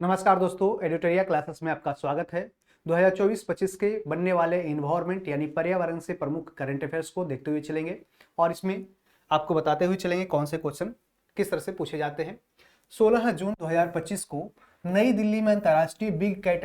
नमस्कार दोस्तों, एडिटोरिया क्लासेस में आपका स्वागत है। 2024-25 के बनने वाले इन्वायरमेंट यानी पर्यावरण से प्रमुख करंट अफेयर्स को देखते हुए चलेंगे और इसमें आपको बताते हुए चलेंगे कौन से क्वेश्चन किस तरह से पूछे जाते हैं। 16 जून 2025 को नई दिल्ली में अंतर्राष्ट्रीय बिग कैट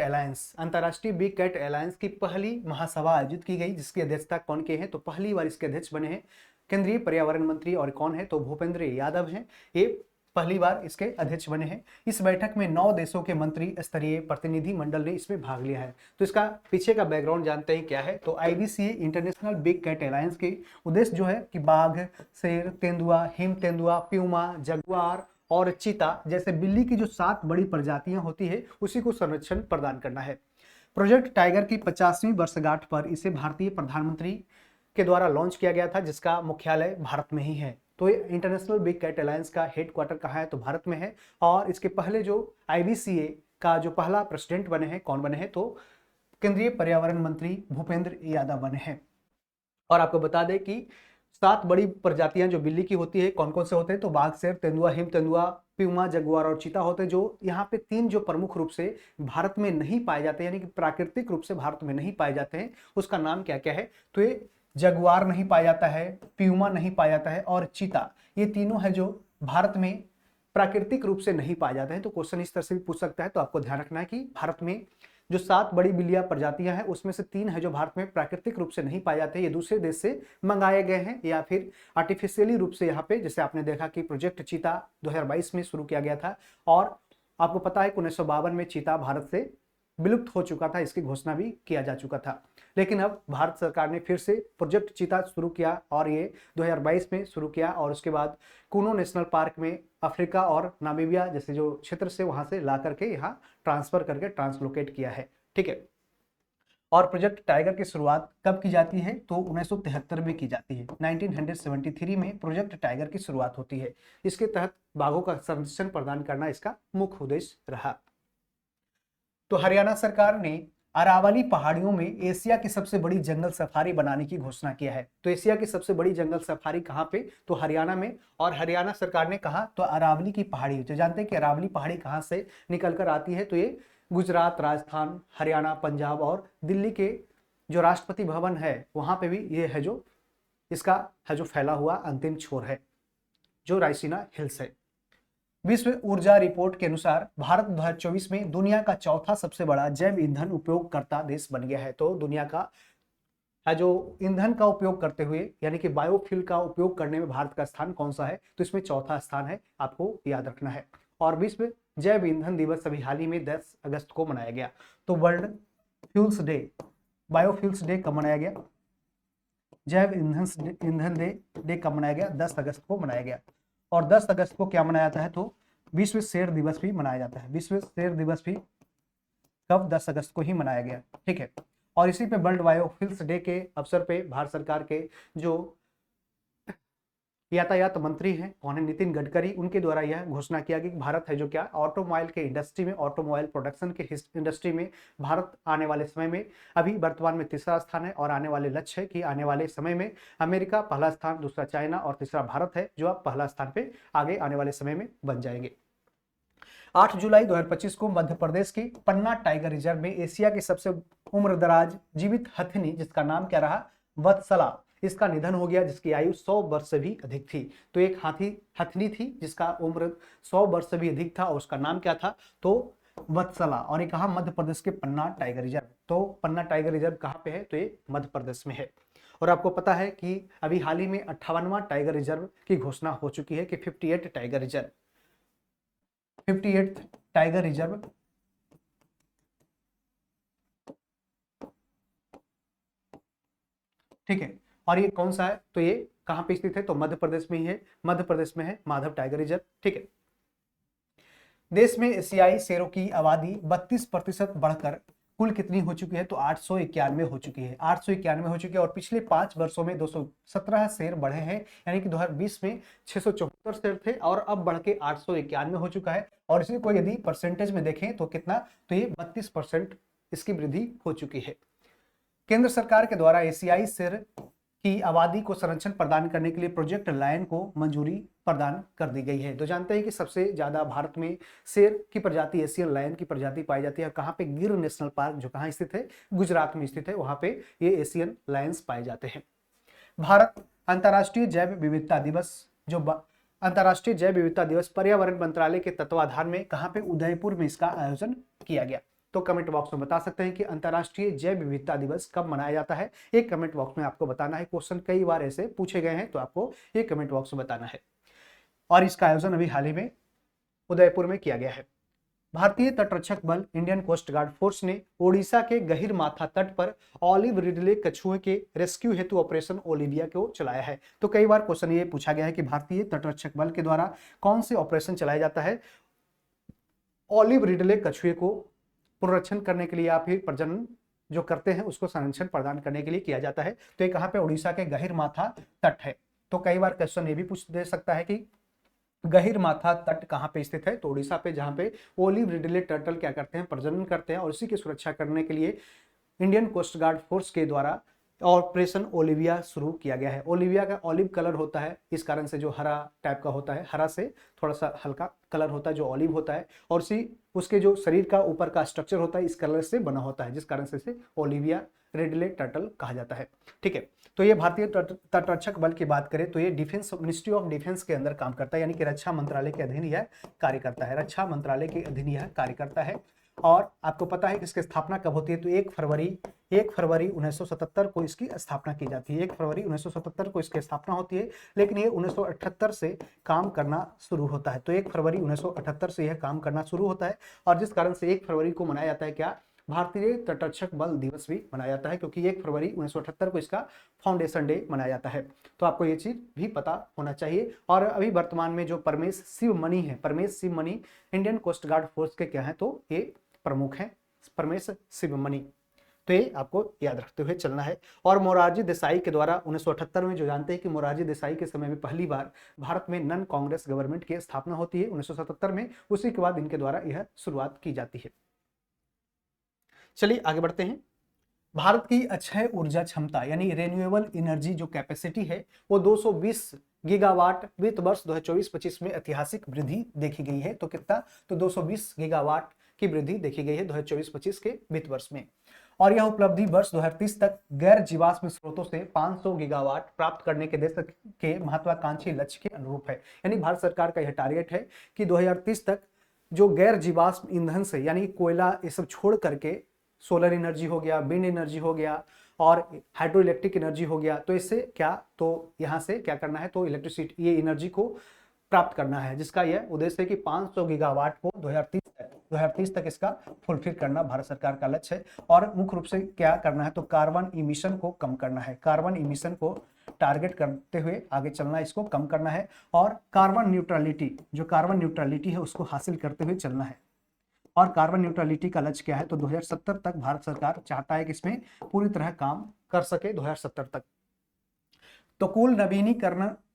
अलायंस की पहली महासभा आयोजित की गई, जिसकी अध्यक्षता कौन किए हैं? तो पहली बार इसके अध्यक्ष बने हैं केंद्रीय पर्यावरण मंत्री, और कौन है? तो भूपेंद्र यादव हैं। ये पहली बार इसके अध्यक्ष बने हैं। इस बैठक में 9 देशों के मंत्री स्तरीय प्रतिनिधि मंडल ने इसमें भाग लिया है। तो इसका पीछे का बैकग्राउंड जानते हैं क्या है? तो IBCA international big cat alliance के उद्देश्य जो है कि बाघ, शेर, तेंदुआ, हिम तेंदुआ, प्यूमा, जगुआर और चीता जैसे बिल्ली की जो 7 बड़ी प्रजातियां होती है उसी को संरक्षण प्रदान करना है। प्रोजेक्ट टाइगर की 50वीं वर्षगांठ पर इसे भारतीय प्रधानमंत्री के द्वारा लॉन्च किया गया था, जिसका मुख्यालय भारत में ही है। तो ये इंटरनेशनल बिग कैट अलायंस का हेडक्वार्टर कहाँ है? तो भारत में है। और इसके पहले जो IBCA का जो पहला प्रेसिडेंट बने हैं, कौन बने हैं? तो केंद्रीय पर्यावरण मंत्री भूपेंद्र यादव बने हैं। और आपको बता दें कि 7 बड़ी प्रजातियां जो बिल्ली की होती है, कौन कौन से होते हैं? तो बाघ, शेर, तेंदुआ, हिम तेंदुआ, प्यूमा, जगुआर और चीता होते हैं। जो यहाँ पे 3 जो प्रमुख रूप से भारत में नहीं पाए जाते, यानी कि प्राकृतिक रूप से भारत में नहीं पाए जाते हैं, उसका नाम क्या क्या है? तो ये जगुआर नहीं पाया जाता है, प्यूमा नहीं पाया जाता है और चीता, ये तीनों है जो भारत में प्राकृतिक रूप से नहीं पाए जाते हैं। तो क्वेश्चन इस तरह से भी पूछ सकता है। तो आपको ध्यान रखना है कि भारत में जो 7 बड़ी बिल्लियां प्रजातियां हैं उसमें से 3 है जो भारत में प्राकृतिक रूप से नहीं पाए जाते, ये दूसरे देश से मंगाए गए हैं या फिर आर्टिफिशियली रूप से यहाँ पे, जैसे आपने देखा कि प्रोजेक्ट चीता 2022 में शुरू किया गया था। और आपको पता है कि 1952 में चीता भारत से विलुप्त हो चुका था, इसकी घोषणा भी किया जा चुका था। लेकिन अब भारत सरकार ने फिर से प्रोजेक्ट चीता शुरू किया और ये 2022 में शुरू किया, और उसके बाद कूनो नेशनल पार्क में अफ्रीका और नामीबिया जैसे जो क्षेत्र से वहां से ला करके यहाँ ट्रांसफर करके ट्रांसलोकेट किया है। ठीक है। और प्रोजेक्ट टाइगर की शुरुआत कब की जाती है? तो 1973 में की जाती है। 1973 में प्रोजेक्ट टाइगर की शुरुआत होती है। इसके तहत बाघों का संरक्षण प्रदान करना इसका मुख्य उद्देश्य रहा। तो हरियाणा सरकार ने अरावली पहाड़ियों में एशिया की सबसे बड़ी जंगल सफारी बनाने की घोषणा किया है। तो एशिया की सबसे बड़ी जंगल सफारी कहाँ पे? तो हरियाणा में। और हरियाणा सरकार ने कहा तो अरावली की पहाड़ी, जो जानते हैं कि अरावली पहाड़ी कहाँ से निकल कर आती है? तो ये गुजरात, राजस्थान, हरियाणा, पंजाब और दिल्ली के जो राष्ट्रपति भवन है वहां पे भी ये है जो इसका है जो फैला हुआ अंतिम छोर है, जो रायसीना हिल्स है। विश्व ऊर्जा रिपोर्ट के अनुसार भारत 2024 में दुनिया का चौथा सबसे बड़ा जैव ईंधन उपयोगकर्ता देश बन गया है। तो दुनिया का है जो ईंधन का उपयोग करते हुए यानी कि बायोफ्यूल का उपयोग करने में भारत का स्थान कौन सा है? तो इसमें चौथा स्थान है, आपको याद रखना है। और विश्व जैव ईंधन दिवस अभी हाल ही में 10 अगस्त को मनाया गया। तो world fuels day, biofuels day कब मनाया गया? जैव ईंधन डे कब मनाया गया? 10 अगस्त को मनाया गया। और 10 अगस्त को क्या मनाया जाता है? तो विश्व शेर दिवस भी मनाया जाता है। विश्व शेर दिवस भी कब? 10 अगस्त को ही मनाया गया। ठीक है। और इसी पे वर्ल्ड बायोफ्यूल्स डे के अवसर पे भारत सरकार के जो यातायात मंत्री हैं, कौन है? नितिन गडकरी, उनके द्वारा यह घोषणा किया कि भारत है जो क्या ऑटोमोबाइल के इंडस्ट्री में, ऑटोमोबाइल प्रोडक्शन के इंडस्ट्री में भारत आने वाले समय में अभी वर्तमान में तीसरा स्थान है, और आने वाले लक्ष्य है कि आने वाले समय में अमेरिका पहला स्थान, दूसरा चाइना और तीसरा भारत है जो अब पहला स्थान पे आगे आने वाले समय में बन जाएंगे। 8 जुलाई 2025 को मध्य प्रदेश के पन्ना टाइगर रिजर्व में एशिया की सबसे उम्रदराज जीवित हथिनी, जिसका नाम क्या रहा? वत्सला, इसका निधन हो गया, जिसकी आयु 100 वर्ष से भी अधिक थी। तो एक हथिनी थी जिसका उम्र 100 वर्ष से भी अधिक था, और उसका नाम क्या था? तो वत्सला। और ये कहा? मध्य प्रदेश के पन्ना टाइगर रिजर्व। तो पन्ना टाइगर रिजर्व कहाँ पे है? तो ये मध्य प्रदेश में है। और आपको पता है कि अभी हाल ही में 58वां टाइगर रिजर्व की घोषणा हो चुकी है कि 58 tiger reserve, 58th tiger reserve ठीक है। और ये कौन सा है? तो ये कहां पे स्थित है? तो मध्य प्रदेश में ही है। मध्य प्रदेश में है माधव टाइगर रिजर्व। ठीक है। देश में एशियाई शेरों की आबादी 32% बढ़कर कुल कितनी हो चुकी है? तो 891 हो चुकी है। 891 हो चुकी है। और पिछले 5 वर्षों में 217 शेर बढ़े हैं, यानी कि 2020 में 674 शेर थे और अब बढ़ के 891 हो चुका है। और इसी को यदि परसेंटेज में देखें तो कितना? तो ये 32% इसकी वृद्धि हो चुकी है। केंद्र सरकार के द्वारा एशियाई शेर की आबादी को संरक्षण प्रदान करने के लिए प्रोजेक्ट लायन को मंजूरी प्रदान कर दी गई है। तो जानते हैं कि सबसे ज्यादा भारत में शेर की प्रजाति, एशियन लायन की प्रजाति पाई जाती है। कहाँ पे? गिर नेशनल पार्क, जो कहाँ स्थित है? गुजरात में स्थित है। वहां पे ये एशियन लायंस पाए जाते हैं। भारत अंतर्राष्ट्रीय जैव विविधता दिवस, अंतर्राष्ट्रीय जैव विविधता दिवस पर्यावरण मंत्रालय के तत्वाधान में कहाँ पे? उदयपुर में इसका आयोजन किया गया। तो कमेंट बॉक्स में बता सकते हैं कि अंतर्राष्ट्रीय जैव विविधता दिवस कब मनाया जाता है। एक कमेंट बॉक्स में आपको बताना है। क्वेश्चन कई बार ऐसे पूछे गए हैं, तो आपको ये कमेंट बॉक्स में बताना है। और इसका आयोजन अभी हाल ही में उदयपुर में किया गया है। भारतीय तटरक्षक बल इंडियन कोस्ट गार्ड फोर्स ने ओडिशा के गहीरमाथा तट पर ऑलिव रिडले कछुए के रेस्क्यू हेतु ऑपरेशन ओलिविया को चलाया है। तो कई बार क्वेश्चन ये पूछा गया है कि भारतीय तटरक्षक बल के द्वारा कौन से ऑपरेशन चलाया जाता है? ऑलिव रिडले कछुए को पुनरीक्षण करने के लिए या फिर प्रजनन जो करते हैं उसको संरक्षण प्रदान करने के लिए किया जाता है। तो ये कहाँ पे? उड़ीसा के गहीरमाथा तट है। तो कई बार क्वेश्चन ये भी पूछ दे सकता है कि गहीरमाथा तट कहाँ पे स्थित है? तो उड़ीसा पे, जहाँ पे ओलिव रिडले टर्टल क्या करते हैं? प्रजनन करते हैं। और इसी की सुरक्षा करने के लिए इंडियन कोस्ट गार्ड फोर्स के द्वारा ऑपरेशन ओलिविया शुरू किया गया है। ओलिविया का ऑलिव कलर होता है, इस कारण से जो हरा टाइप का होता है, हरा से थोड़ा सा हल्का कलर होता है जो ऑलिव होता है, और उसके जो शरीर का ऊपर का स्ट्रक्चर होता है इस कलर से बना होता है, जिस कारण से इसे ओलिविया रिडले टर्टल कहा जाता है। ठीक है, तो ये भारतीय तटरक्षक बल की बात करें तो ये डिफेंस, मिनिस्ट्री ऑफ डिफेंस के अंदर काम करता है, यानी कि रक्षा मंत्रालय के अधीन यह कार्य करता है। रक्षा मंत्रालय के अधीन यह कार्य करता है। और आपको पता है कि इसकी स्थापना कब होती है? तो 1 फरवरी 1977 को इसकी स्थापना की जाती है। 1 फरवरी 1977 को इसकी स्थापना होती है, लेकिन ये 1978 से काम करना शुरू होता है। तो 1 फरवरी 1978 से यह काम करना शुरू होता है, और जिस कारण से 1 फरवरी को मनाया जाता है क्या? भारतीय तटरक्षक बल दिवस भी मनाया जाता है, क्योंकि 1 फरवरी 1978 को इसका फाउंडेशन डे मनाया जाता है। तो आपको ये चीज भी पता होना चाहिए। और अभी वर्तमान में जो Paramesh Shiva Mani Indian coast guard force के क्या है? तो ये प्रमुख हैं, परमेश शिवमणि। तो ये आपको याद रखते हुए चलना है। और मोरारजी देसाई के द्वारा 1978 में, जो जानते हैं कि मोरारजी देसाई के समय में पहली बार भारत में नन कांग्रेस गवर्नमेंट की स्थापना होती है 1977 में। उसी के बाद इनके द्वारा यह शुरुआत की जाती है। चलिए आगे बढ़ते हैं। भारत की अक्षय ऊर्जा क्षमता यानी रिन्यूएबल एनर्जी जो कैपेसिटी है वो 220 गीगावाट वित्त वर्ष 2024-25 में ऐतिहासिक वृद्धि देखी गई है। तो कितना? तो 220 गीगावाट की वृद्धि देखी गई है 2024-25 के वित्त वर्ष में। और यह उपलब्धि वर्ष 2030 तक गैर जीवाश्म स्रोतों से 500 गीगावाट प्राप्त करने के देश के महत्वाकांक्षी लक्ष्य के अनुरूप है। यानी भारत सरकार का यह टारगेट है कि 2030 तक जो गैर जीवाश्म ईंधन से, यानी कोयला ये सब छोड़ करके, सोलर एनर्जी हो गया, विंड एनर्जी हो गया और हाइड्रो इलेक्ट्रिक एनर्जी हो गया, तो इससे क्या, तो यहाँ से क्या करना है? तो इलेक्ट्रिसिटी, ये एनर्जी को प्राप्त करना है, जिसका यह उद्देश्य है कि 500 गीगावाट को 2030 तक इसका फुलफिल करना भारत सरकार का लक्ष्य है। और मुख्य रूप से क्या करना है? तो कार्बन इमिशन को कम करना है। कार्बन इमिशन को टारगेट करते हुए आगे चलना है, इसको कम करना है। और कार्बन न्यूट्रलिटी है उसको हासिल करते हुए चलना है। और कार्बन न्यूट्रलिटी का लक्ष्य क्या है? तो 2070 तक भारत सरकार चाहता है कि इसमें पूरी तरह काम कर सके 2070 तक। तो कुल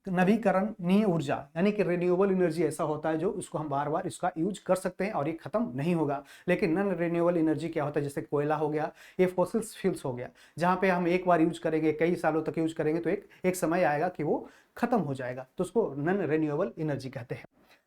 नवीकरणीय ऊर्जा यानी कि रिन्यूएबल एनर्जी ऐसा होता है जो उसको हम बार बार इसका यूज कर सकते हैं और ये खत्म नहीं होगा। लेकिन नॉन रिन्यूएबल एनर्जी क्या होता है? जैसे कोयला हो गया, ये फॉसिल फ्यूल्स हो गया, जहां पे हम एक बार यूज करेंगे, कई सालों तक यूज करेंगे, तो एक समय आएगा कि वो खत्म हो जाएगा, तो उसको नॉन रिन्यूएबल एनर्जी कहते हैं।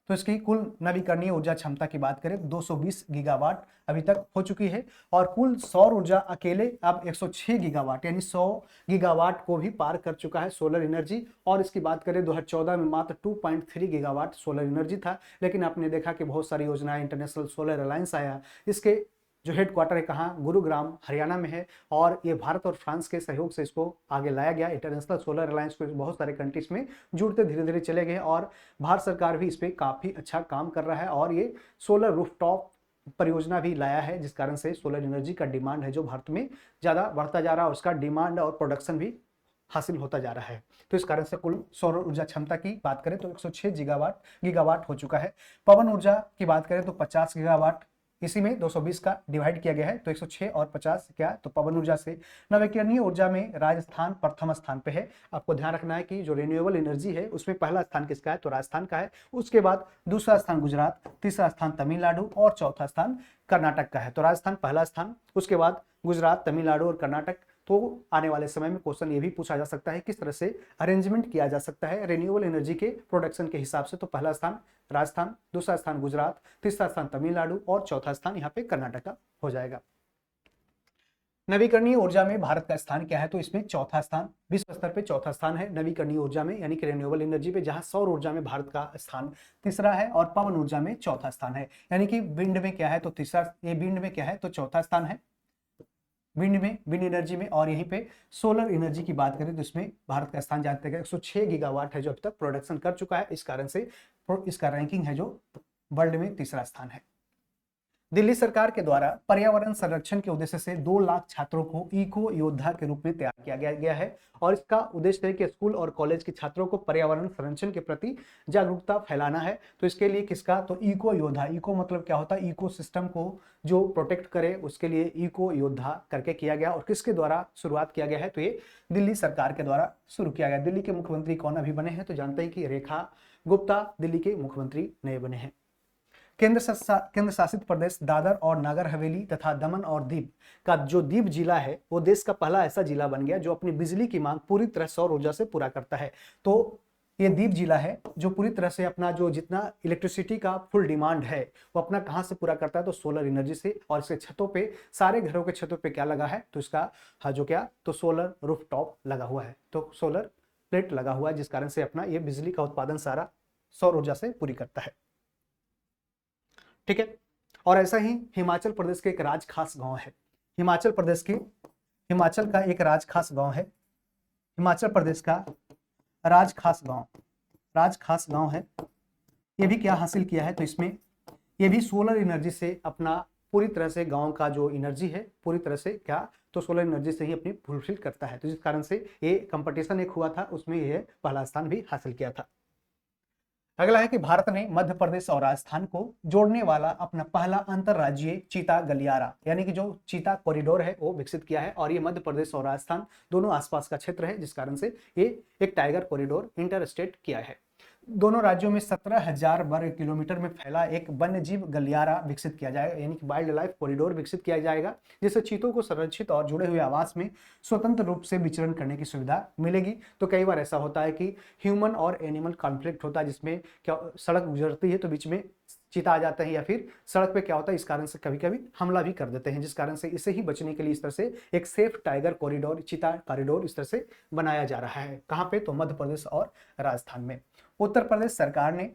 तो इसकी कुल नवीकरणीय ऊर्जा क्षमता की बात करें 220 गीगावाट अभी तक हो चुकी है। और कुल सौर ऊर्जा अकेले अब 106 गीगावाट यानी 100 गीगावाट को भी पार कर चुका है सोलर एनर्जी। और इसकी बात करें 2014 में मात्र 2.3 गीगावाट सोलर एनर्जी था, लेकिन आपने देखा कि बहुत सारी योजनाएं, इंटरनेशनल सोलर अलायंस आया, इसके जो हेडक्वार्टर है कहाँ? गुरुग्राम हरियाणा में है। और ये भारत और फ्रांस के सहयोग से इसको आगे लाया गया। इंटरनेशनल सोलर अलायंस को बहुत सारे कंट्रीज में जुड़ते धीरे धीरे चले गए और भारत सरकार भी इस पर काफी अच्छा काम कर रहा है। और ये सोलर रूफटॉप परियोजना भी लाया है, जिस कारण से सोलर एनर्जी का डिमांड है जो भारत में ज्यादा बढ़ता जा रहा है और उसका डिमांड और प्रोडक्शन भी हासिल होता जा रहा है। तो इस कारण से कुल सौर ऊर्जा क्षमता की बात करें तो 106 गीगावाट हो चुका है। पवन ऊर्जा की बात करें तो 50 गीगावाट, इसी में 220 का डिवाइड किया गया है, तो 106 और 50 क्या? तो पवन ऊर्जा से। नवीकरणीय ऊर्जा में राजस्थान प्रथम स्थान पे है। आपको ध्यान रखना है कि जो रिन्यूएबल एनर्जी है उसमें पहला स्थान किसका है? तो राजस्थान का है। उसके बाद दूसरा स्थान गुजरात, तीसरा स्थान तमिलनाडु और चौथा स्थान कर्नाटक का है। तो राजस्थान पहला स्थान, उसके बाद गुजरात, तमिलनाडु और कर्नाटक तो आने वाले समय में क्वेश्चन ये भी पूछा जा सकता है किस तरह से अरेंजमेंट किया जा सकता है रिन्यूएबल एनर्जी के प्रोडक्शन के हिसाब से। तो पहला स्थान राजस्थान, दूसरा स्थान गुजरात, तीसरा स्थान तमिलनाडु और चौथा स्थान यहाँ पे कर्नाटका हो जाएगा। नवीकरणीय ऊर्जा में भारत का स्थान क्या है? तो इसमें चौथा स्थान, विश्व स्तर पे चौथा स्थान है नवीकरणीय ऊर्जा में, यानी कि रिन्यूएबल एनर्जी पे, जहां सौर ऊर्जा में भारत का स्थान तीसरा है और पवन ऊर्जा में चौथा स्थान है। यानी कि विंड में क्या है तो तीसरा, ये विंड में क्या है तो चौथा स्थान है विंड में, विंड एनर्जी में। और यहीं पे सोलर एनर्जी की बात करें तो इसमें भारत का स्थान जानते हैं 106 गीगावाट है जो अभी तक प्रोडक्शन कर चुका है। इस कारण से इसका रैंकिंग है जो वर्ल्ड में तीसरा स्थान है। दिल्ली सरकार के द्वारा पर्यावरण संरक्षण के उद्देश्य से 2 लाख छात्रों को इको योद्धा के रूप में तैयार किया गया है और इसका उद्देश्य है कि स्कूल और कॉलेज के छात्रों को पर्यावरण संरक्षण के प्रति जागरूकता फैलाना है। तो इसके लिए किसका, तो इको योद्धा, इको मतलब क्या होता है, इको सिस्टम को जो प्रोटेक्ट करे, उसके लिए इको योद्धा करके किया गया। और किसके द्वारा शुरुआत किया गया है, तो ये दिल्ली सरकार के द्वारा शुरू किया गया। दिल्ली के मुख्यमंत्री कौन अभी बने हैं, तो जानते हैं कि रेखा गुप्ता दिल्ली के मुख्यमंत्री नए बने हैं। केंद्र शासित प्रदेश दादर और नागर हवेली तथा दमन और दीव का जो दीव जिला है वो देश का पहला ऐसा जिला बन गया जो अपनी बिजली की मांग पूरी तरह सौर ऊर्जा से पूरा करता है। तो ये दीव जिला है जो पूरी तरह से अपना जो जितना इलेक्ट्रिसिटी का फुल डिमांड है वो अपना कहां से पूरा करता है, तो सोलर एनर्जी से। और इसके छतों पे, सारे घरों के छतों पे क्या लगा है, तो इसका जो क्या, तो सोलर रूफटॉप लगा हुआ है, तो सोलर प्लेट लगा हुआ है, जिस कारण से अपना ये बिजली का उत्पादन सारा सौर ऊर्जा से पूरी करता है। ठीक है। और ऐसा ही हिमाचल प्रदेश के एक राज खास गांव है, हिमाचल का एक राज खास गांव है, हिमाचल प्रदेश का राज खास गांव है। ये भी क्या हासिल किया है, तो इसमें ये भी सोलर एनर्जी से अपना पूरी तरह से गांव का जो एनर्जी है पूरी तरह से क्या, तो सोलर एनर्जी से ही अपनी फुलफिल करता है। तो जिस कारण से ये कंपटीशन एक हुआ था उसमें ये पहला स्थान भी हासिल किया था। अगला है कि भारत ने मध्य प्रदेश और राजस्थान को जोड़ने वाला अपना पहला अंतरराज्यीय चीता गलियारा यानी कि जो चीता कॉरिडोर है वो विकसित किया है। और ये मध्य प्रदेश और राजस्थान दोनों आसपास का क्षेत्र है, जिस कारण से ये एक टाइगर कॉरिडोर इंटर स्टेट किया है। दोनों राज्यों में 17,000 वर्ग किलोमीटर में फैला एक वन्यजीव गलियारा विकसित किया जाएगा, यानी कि वाइल्ड लाइफ कॉरिडोर विकसित किया जाएगा, जिससे चीतों को संरक्षित और जुड़े हुए आवास में स्वतंत्र रूप से विचरण करने की सुविधा मिलेगी। तो कई बार ऐसा होता है कि ह्यूमन और एनिमल कॉन्फ्लिक्ट होता है, जिसमें क्या सड़क गुजरती है तो बीच में चीता आ जाते हैं, या फिर सड़क पे क्या होता है इस कारण से कभी कभी हमला भी कर देते हैं, जिस कारण से इसे ही बचने के लिए इस तरह से एक सेफ टाइगर कॉरिडोर, चीता कॉरिडोर इस तरह से बनाया जा रहा है। कहाँ पे, तो मध्य प्रदेश और राजस्थान में। उत्तर प्रदेश सरकार ने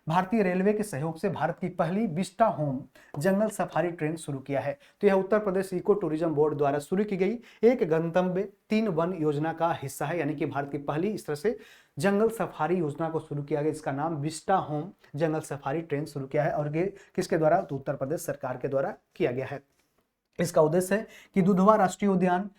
भारतीय रेलवे के सहयोग से भारत की पहली विस्टा होम जंगल सफारी ट्रेन शुरू किया है। तो यह Uttar Pradesh eco tourism board द्वारा शुरू की गई एक गंतव्य 3 वन योजना का हिस्सा है, यानी कि भारत की पहली इस तरह से जंगल सफारी योजना को शुरू किया गया, इसका नाम विस्टा होम जंगल सफारी ट्रेन शुरू किया है। और ये किसके द्वारा, तो उत्तर प्रदेश सरकार के द्वारा किया गया है। इसका उद्देश्य है कि दुधवा राष्ट्रीय उद्यान,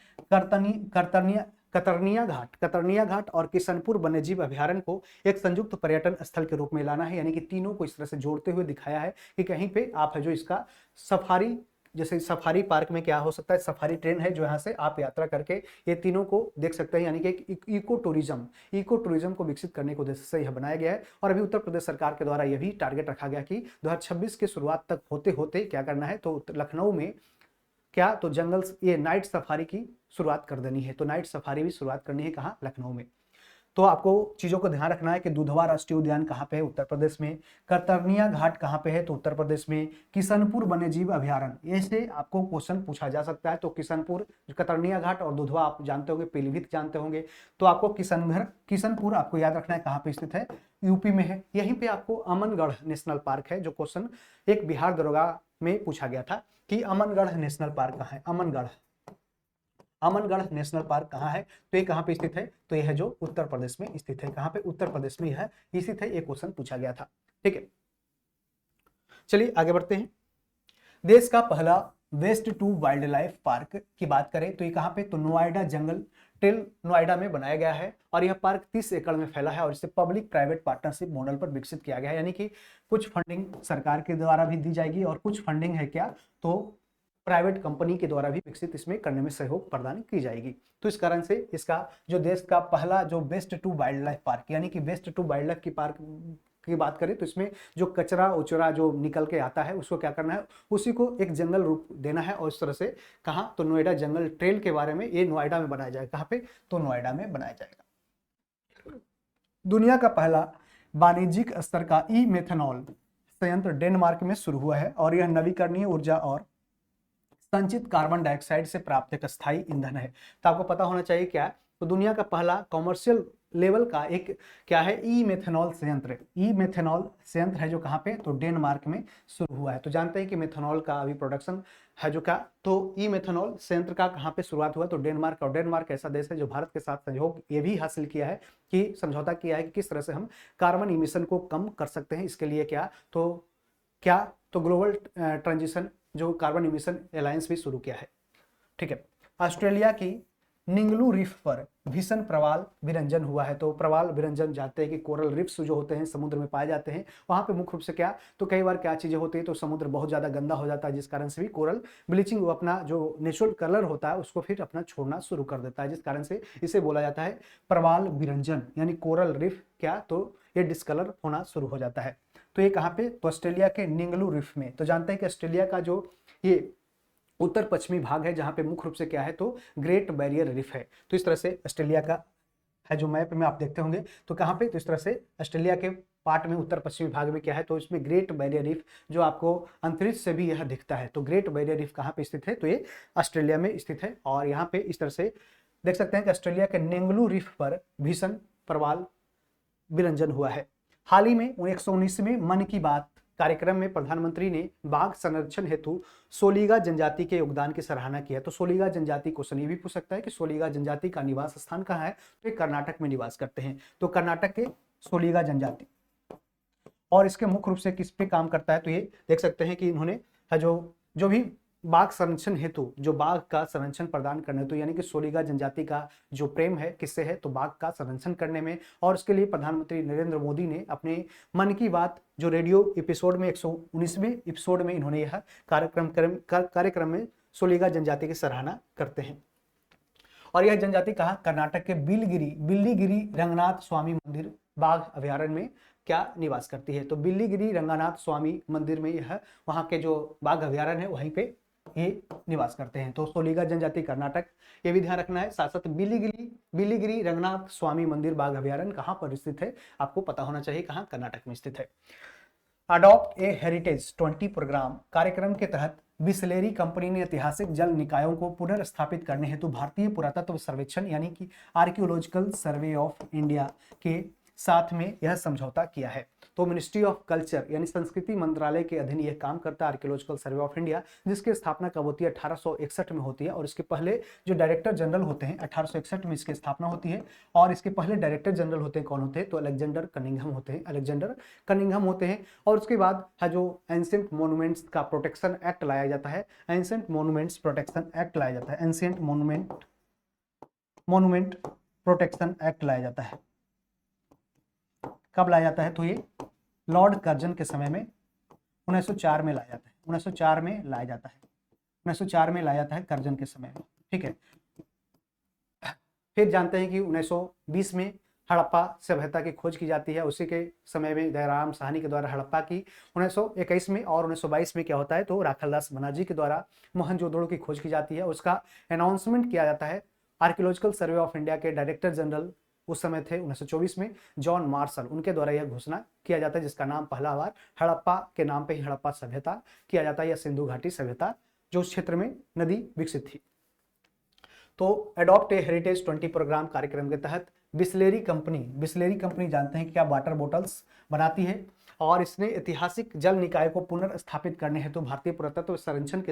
कतरनिया घाट और किशनपुर वन्यजीव अभ्यारण्य को एक संयुक्त पर्यटन स्थल के रूप में लाना है, यानी कि तीनों को इस तरह से जोड़ते हुए दिखाया है कि कहीं पे आप है जो इसका सफारी, जैसे सफारी पार्क में क्या हो सकता है, सफारी ट्रेन है जो यहाँ से आप यात्रा करके ये तीनों को देख सकते हैं, यानी कि एक इको टूरिज्म को विकसित करने के उद्देश्य से यह बनाया गया है। और अभी उत्तर प्रदेश सरकार के द्वारा यह भी टारगेट रखा गया कि 2026 के शुरुआत तक होते होते क्या करना है, तो लखनऊ में क्या, तो जंगल ये नाइट सफारी की शुरुआत कर देनी है। तो नाइट सफारी भी शुरुआत करनी है कहाँ, लखनऊ में। तो आपको चीजों को ध्यान रखना है कि दुधवा राष्ट्रीय उद्यान कहाँ पे है, उत्तर प्रदेश में। कतरनिया घाट कहाँ पे है, तो उत्तर प्रदेश में। किशनपुर वन्यजीव अभ्यारण्य, ऐसे आपको क्वेश्चन पूछा जा सकता है। तो किशनपुर, कतरनिया घाट और दुधवा आप जानते होंगे, पीलीभीत जानते होंगे। तो आपको किशनपुर आपको याद रखना है कहाँ पे स्थित है, यूपी में है। यहीं पे आपको अमनगढ़ नेशनल पार्क है, जो क्वेश्चन एक बिहार दरोगा में पूछा गया था कि अमनगढ़ नेशनल पार्क कहाँ है। अमनगढ़ नेशनल पार्क कहाँ है, तो ये कहाँ पे स्थित है, तो यह है जो उत्तर प्रदेश में स्थित है। कहाँ पे, उत्तर प्रदेश में यह स्थित है। ये क्वेश्चन पूछा गया था। ठीक है, चलिए आगे बढ़ते हैं। देश का पहला waste to wildlife park की बात करें तो ये कहाँ पे, तो नोएडा जंगल ट्रेल नोएडा में बनाया गया है। और यह पार्क 30 एकड़ में फैला है और इसे पब्लिक प्राइवेट पार्टनरशिप मॉडल पर विकसित किया गया है, यानी कि कुछ फंडिंग सरकार के द्वारा भी दी जाएगी और कुछ फंडिंग है क्या, तो प्राइवेट कंपनी के द्वारा भी विकसित इसमें करने में सहयोग प्रदान की जाएगी। तो इस कारण से इसका जो देश का पहला जो waste to wildlife park, यानी कि बेस्ट टू वाइल्ड लाइफ की पार्क की बात करें तो इसमें जो कचरा उचरा जो निकल के आता है उसको क्या करना है, उसी को एक जंगल रूप देना है। और इस तरह से कहाँ, तो नोएडा जंगल ट्रेल के बारे में ये नोएडा में बनाया जाएगा। कहाँ पे, तो नोएडा में बनाया जाएगा। दुनिया का पहला वाणिज्यिक स्तर का ई मेथनॉल संयंत्र डेनमार्क में शुरू हुआ है और यह नवीकरणीय ऊर्जा और संचित कार्बन डाइऑक्साइड से प्राप्त एक स्थायी ईंधन है। तो आपको पता होना चाहिए क्या, तो दुनिया का पहला कॉमर्शियल लेवल का एक क्या है, ई मेथनॉल संयंत्र। ई मेथनॉल संयंत्र है जो कहाँ पे, तो डेनमार्क में शुरू हुआ है। तो जानते हैं कि मेथनॉल का अभी प्रोडक्शन है जो क्या, तो ई मेथनॉल संयंत्र का कहाँ पे शुरुआत हुआ, तो डेनमार्क। और डेनमार्क ऐसा देश है जो भारत के साथ सहयोग ये भी हासिल किया है कि समझौता किया है कि किस तरह से हम कार्बन इमिशन को कम कर सकते हैं। इसके लिए क्या तो ग्लोबल ट्रांजिशन जो कार्बन इमिशन अलायंस भी शुरू किया है। ठीक है, ऑस्ट्रेलिया की निंगलू रीफ पर भीषण प्रवाल विरंजन हुआ है। तो प्रवाल विरंजन जानते हैं कि कोरल रिफ्स जो होते हैं समुद्र में पाए जाते हैं, वहां पे मुख्य रूप से क्या, तो कई बार क्या चीजें होती है, तो समुद्र बहुत ज्यादा गंदा हो जाता है जिस कारण से भी कोरल ब्लीचिंग अपना जो नेचुरल कलर होता है उसको फिर अपना छोड़ना शुरू कर देता है, जिस कारण से इसे बोला जाता है प्रवाल विरंजन, यानी कोरल रिफ क्या, तो ये डिस्कलर होना शुरू हो जाता है। तो ये कहाँ पे, तो ऑस्ट्रेलिया के निंगलू रिफ में। तो जानते हैं कि ऑस्ट्रेलिया का जो ये उत्तर पश्चिमी भाग है जहाँ पे मुख्य रूप से क्या है, तो ग्रेट बैरियर रिफ है। तो इस तरह से ऑस्ट्रेलिया का है जो मैप में आप देखते होंगे, तो कहाँ पे, तो इस तरह से ऑस्ट्रेलिया के पार्ट में उत्तर पश्चिमी भाग में क्या है, तो इसमें ग्रेट बैरियर रिफ जो आपको अंतरिक्ष से भी यह दिखता है। तो ग्रेट बैरियर रिफ कहाँ पे स्थित है, तो ये ऑस्ट्रेलिया में स्थित है। और यहाँ पे इस तरह से देख सकते हैं कि ऑस्ट्रेलिया के नेंगलू रिफ पर भीषण प्रवाल विरंजन हुआ है। हाल ही में 119वें मन की बात कार्यक्रम में प्रधानमंत्री ने बाघ संरक्षण हेतु सोलिगा जनजाति के योगदान की सराहना की है। तो सोलिगा जनजाति क्वेश्चन ये भी पूछ सकता है कि सोलिगा जनजाति का निवास स्थान कहाँ है, तो ये कर्नाटक में निवास करते हैं। तो कर्नाटक के सोलिगा जनजाति, और इसके मुख्य रूप से किस पे काम करता है, तो ये देख सकते हैं कि इन्होंने जो भी बाघ संरक्षण हेतु जो बाघ का संरक्षण प्रदान करने, तो यानी कि सोलिगा जनजाति का जो प्रेम है किससे है, तो बाघ का संरक्षण करने में। और उसके लिए प्रधानमंत्री नरेंद्र मोदी ने अपने मन की बात जो रेडियो एपिसोड में 119वें एपिसोड में इन्होंने यह कार्यक्रम में सोलिगा जनजाति की सराहना करते हैं। और यह जनजाति कहाँ, कर्नाटक के बिल्लीगिरी रंगनाथ स्वामी मंदिर बाघ अभयारण्य में क्या निवास करती है। तो बिल्लीगिरी रंगनाथ स्वामी मंदिर में यह वहाँ के जो बाघ अभयारण्य है वहीं पे ये निवास करते हैं। तो सोलिगा जनजाति कर्नाटक, ये भी ध्यान रखना है। साथ साथ बिल्लीगिरी रंगनाथ स्वामी मंदिर बाघ अभयारण्य कहाँ पर स्थित है, आपको पता होना चाहिए, कहाँ, कर्नाटक में स्थित है। अडॉप्ट ए हेरिटेज 20 प्रोग्राम कार्यक्रम के तहत बिसलेरी कंपनी ने ऐतिहासिक जल निकायों को पुनर्स्थापित करने हेतु भारतीय पुरातत्व सर्वेक्षण यानी कि आर्कियोलॉजिकल सर्वे ऑफ इंडिया के साथ में यह समझौता किया है। तो मिनिस्ट्री ऑफ कल्चर यानी संस्कृति मंत्रालय के अधीन यह काम करता है आर्कियोलॉजिकल सर्वे ऑफ इंडिया, जिसकी स्थापना कब होती है, 1861 में होती है। और इसके पहले जो डायरेक्टर जनरल होते हैं 1861 में इसकी स्थापना होती है। और इसके पहले डायरेक्टर जनरल होते हैं, कौन होते हैं, तो अलेक्जेंडर कनिंघम होते हैं। और उसके बाद है जो एंशिएंट मॉन्यूमेंट्स का प्रोटेक्शन एक्ट लाया जाता है, एंशिएंट मॉन्यूमेंट्स प्रोटेक्शन एक्ट लाया जाता है, एंशिएंट मॉन्यूमेंट प्रोटेक्शन एक्ट लाया जाता है। कब लाया जाता है, तो ये लॉर्ड कर्जन के समय में 1904 में लाया जाता है, 1904 में लाया जाता है, 1904 में लाया जाता है कर्जन के समय में। ठीक है, फिर जानते हैं कि 1920 में हड़प्पा सभ्यता की खोज की जाती है। उसी के समय में दयाराम साहनी के द्वारा हड़प्पा की 1921 में, और 1922 में क्या होता है, तो राखालदास बनार्जी के द्वारा मोहनजोदड़ो की खोज की जाती है। उसका अनाउंसमेंट किया जाता है आर्कियोलॉजिकल सर्वे ऑफ इंडिया के डायरेक्टर जनरल उस समय थे 1924 में जॉन मार्शल, उनके द्वारा यह घोषणा किया जाता है, जिसका नाम पहला बार हड़प्पा के नाम पे ही हड़प्पा सभ्यता किया जाता है, या सिंधु घाटी सभ्यता जो उस क्षेत्र में नदी विकसित थी। तो अडॉप्ट ए हेरिटेज 20 प्रोग्राम कार्यक्रम के तहत बिसलेरी कंपनी जानते हैं कि क्या वाटर बॉटल्स बनाती है, और इसने ऐतिहासिक जल निकाय को पुनर्स्थापित करने हेतु भारतीय पुरातत्व सर्वेक्षण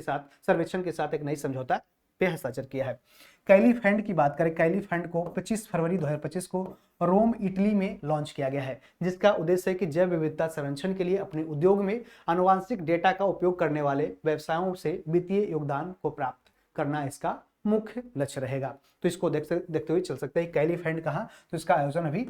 के साथ एक नई समझौता पे हस्ताक्षर किया है। कैलीफैंड की बात करें, कैलीफैंड को 25 फरवरी 2025 को रोम इटली में लॉन्च किया गया है, जिसका उद्देश्य है कि जैव विविधता संरक्षण के लिए अपने उद्योग में आनुवांशिक डेटा का उपयोग करने वाले व्यवसायों से वित्तीय योगदान को प्राप्त करना इसका मुख्य लक्ष्य रहेगा। तो इसको देखते हुए चल सकते हैं कैलीफैंड कहाँ, तो इसका आयोजन अभी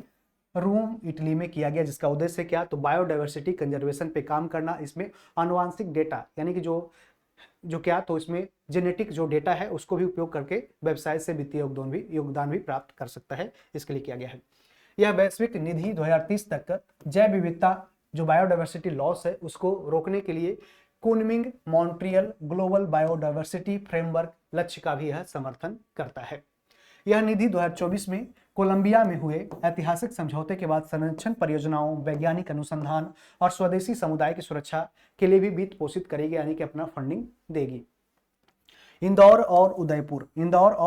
रोम इटली में किया गया, जिसका उद्देश्य क्या, तो बायोडाइवर्सिटी कंजर्वेशन पे काम करना। इसमें आनुवांशिक डेटा यानी कि जो क्या, तो इसमें जेनेटिक जो डेटा है उसको भी उपयोग करके व्यवसाय से वित्तीय योगदान भी प्राप्त कर सकता है, इसके लिए किया गया है। यह वैश्विक निधि 2030 तक जैव विविधता जो बायोडाइवर्सिटी लॉस है उसको रोकने के लिए Kunming Montreal global biodiversity framework लक्ष्य का भी यह समर्थन करता है। यह निधि 2024 में कोलंबिया में हुए ऐतिहासिक समझौते के बाद संरक्षण परियोजनाओं, वैज्ञानिक अनुसंधान और स्वदेशी समुदाय की सुरक्षा के लिए भी वित्त पोषित करेगी, यानी कि अपना फंडिंग देगी। इंदौर और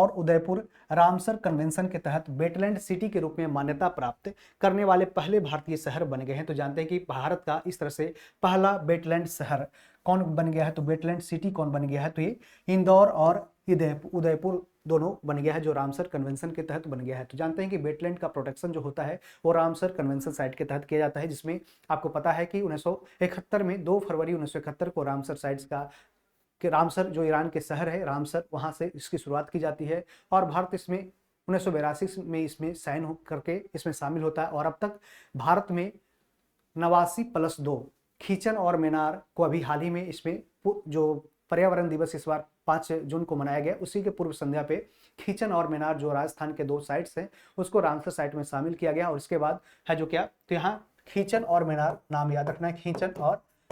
उदयपुर रामसर कन्वेंशन के तहत वेटलैंड सिटी के रूप में मान्यता प्राप्त करने वाले पहले भारतीय शहर बन गए हैं। तो जानते हैं कि भारत का इस तरह से पहला वेटलैंड शहर कौन बन गया है, तो वेटलैंड सिटी कौन बन गया है, तो ये इंदौर और उदयपुर दोनों बन गया है, जो रामसर कन्वेंशन के तहत बन गया है। तो जानते हैं कि वेटलैंड का प्रोटेक्शन जो होता है वो रामसर कन्वेंशन साइट के तहत किया जाता है, जिसमें आपको पता है कि 1971 में 2 फरवरी 1971 को रामसर साइट्स का कि रामसर जो ईरान के शहर है रामसर, वहां से इसकी शुरुआत की जाती है और भारत इसमें 1982 में इसमें साइन करके इसमें शामिल होता है। और अब तक भारत में 89+2 खींचन और मीनार को अभी हाल ही में इसमें जो पर्यावरण दिवस इस बार 5 जून को मनाया गया, उसी के पूर्व संध्या पे खींचन और मीनार जो राजस्थान के 2 साइट्स हैं उसको रामसर साइट में शामिल किया गया। और इसके बाद है जो क्या, तो यहाँ खींचन और मीनार नाम याद रखना है,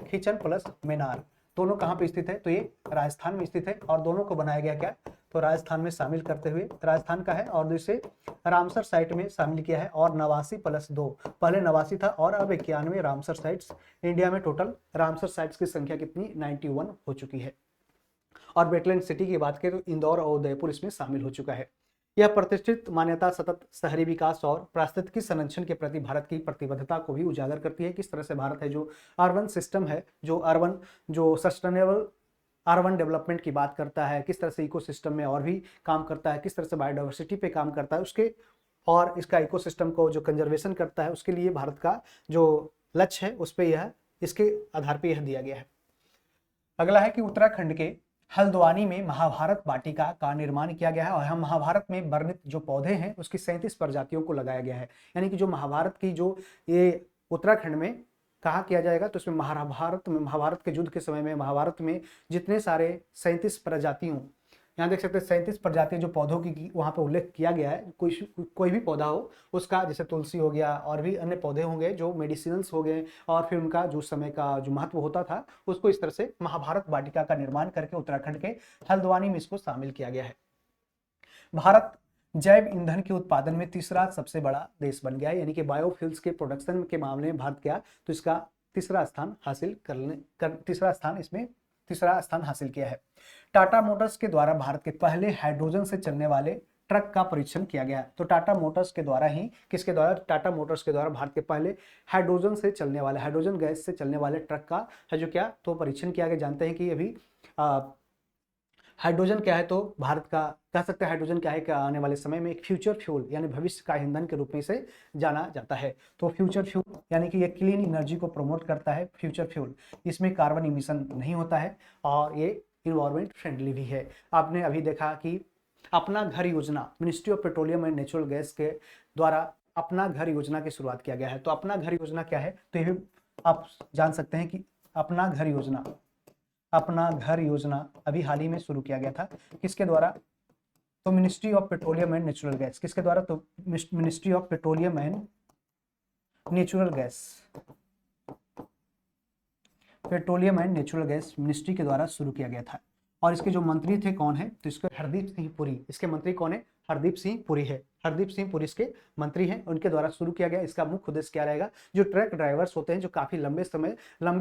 खींचन प्लस मीनार दोनों कहाँ पे स्थित है, तो ये राजस्थान में स्थित है और दोनों को बनाया गया क्या, तो राजस्थान में शामिल करते हुए राजस्थान का है और दूसरे रामसर साइट में शामिल किया है। और 89+2 पहले 89 था और अब 91 रामसर साइट्स इंडिया में। टोटल रामसर साइट्स की संख्या कितनी, 91 हो चुकी है। और वेटलैंड सिटी की बात करें तो इंदौर और उदयपुर इसमें शामिल हो चुका है। यह प्रतिष्ठित मान्यता सतत शहरी विकास और पारिस्थितिकी संरक्षण के प्रति भारत की प्रतिबद्धता को भी उजागर करती है। किस तरह से भारत है जो अर्बन सिस्टम है, जो सस्टेनेबल अर्बन डेवलपमेंट की बात करता है, किस तरह से इकोसिस्टम में और भी काम करता है, किस तरह से बायोडाइवर्सिटी पे काम करता है उसके, और इसका इकोसिस्टम को जो कंजर्वेशन करता है उसके लिए भारत का जो लक्ष्य है उस पर यह इसके आधार पर यह दिया गया है। अगला है कि उत्तराखंड के हल्द्वानी में महाभारत वाटिका का निर्माण किया गया है और हम महाभारत में वर्णित जो पौधे हैं उसकी 37 प्रजातियों को लगाया गया है। यानी कि जो महाभारत की जो ये उत्तराखंड में कहाँ किया जाएगा, तो इसमें महाभारत के युद्ध के समय में महाभारत में जितने सारे 37 प्रजातियों, यहाँ देख सकते हैं 37 प्रजातियां जो पौधों की वहाँ पे उल्लेख किया गया है, कोई भी पौधा हो उसका, जैसे तुलसी हो गया और भी अन्य पौधे होंगे जो मेडिसिनल्स हो गए और फिर उनका जो समय का जो महत्व होता था उसको इस तरह से महाभारत वाटिका का निर्माण करके उत्तराखंड के हल्द्वानी में इसको शामिल किया गया है। भारत जैव ईंधन के उत्पादन में तीसरा सबसे बड़ा देश बन गया है, यानी कि बायोफ्यूल्स के प्रोडक्शन के मामले में भारत क्या, तो इसका तीसरा स्थान हासिल किया है। टाटा मोटर्स के द्वारा भारत के पहले हाइड्रोजन से चलने वाले ट्रक का परीक्षण किया गया। तो टाटा मोटर्स के द्वारा भारत के पहले हाइड्रोजन गैस से चलने वाले ट्रक का है जो क्या, तो परीक्षण किया गया। जानते हैं कि अभी हाइड्रोजन क्या है, तो भारत का कह सकते हैं हाइड्रोजन क्या है कि आने वाले समय में एक फ्यूचर फ्यूल यानी भविष्य का ईंधन के रूप में इसे जाना जाता है। तो फ्यूचर फ्यूल यानी कि ये क्लीन एनर्जी को प्रमोट करता है। फ्यूचर फ्यूल इसमें कार्बन इमिशन नहीं होता है और ये इन्वायरमेंट फ्रेंडली भी है। आपने अभी देखा कि अपना घर योजना ministry of petroleum and natural gas के द्वारा अपना घर योजना की शुरुआत किया गया है। तो अपना घर योजना क्या है, तो ये आप जान सकते हैं कि अपना घर योजना अभी हाल ही में शुरू किया गया था। किसके द्वारा, तो ministry of petroleum and natural gas. किसके द्वारा, तो ministry of petroleum and natural gas ministry के द्वारा शुरू किया गया था। और इसके जो मंत्री थे कौन है, तो इसके हरदीप सिंह पुरी, इसके मंत्री कौन है, हरदीप सिंह पुरी है। हरदीप सिंह पुरी इसके मंत्री हैं, उनके द्वारा शुरू किया गया। इसका मुख्य उद्देश्य क्या रहेगा, जो ट्रक ड्राइवर्स होते हैं जो काफी लंबे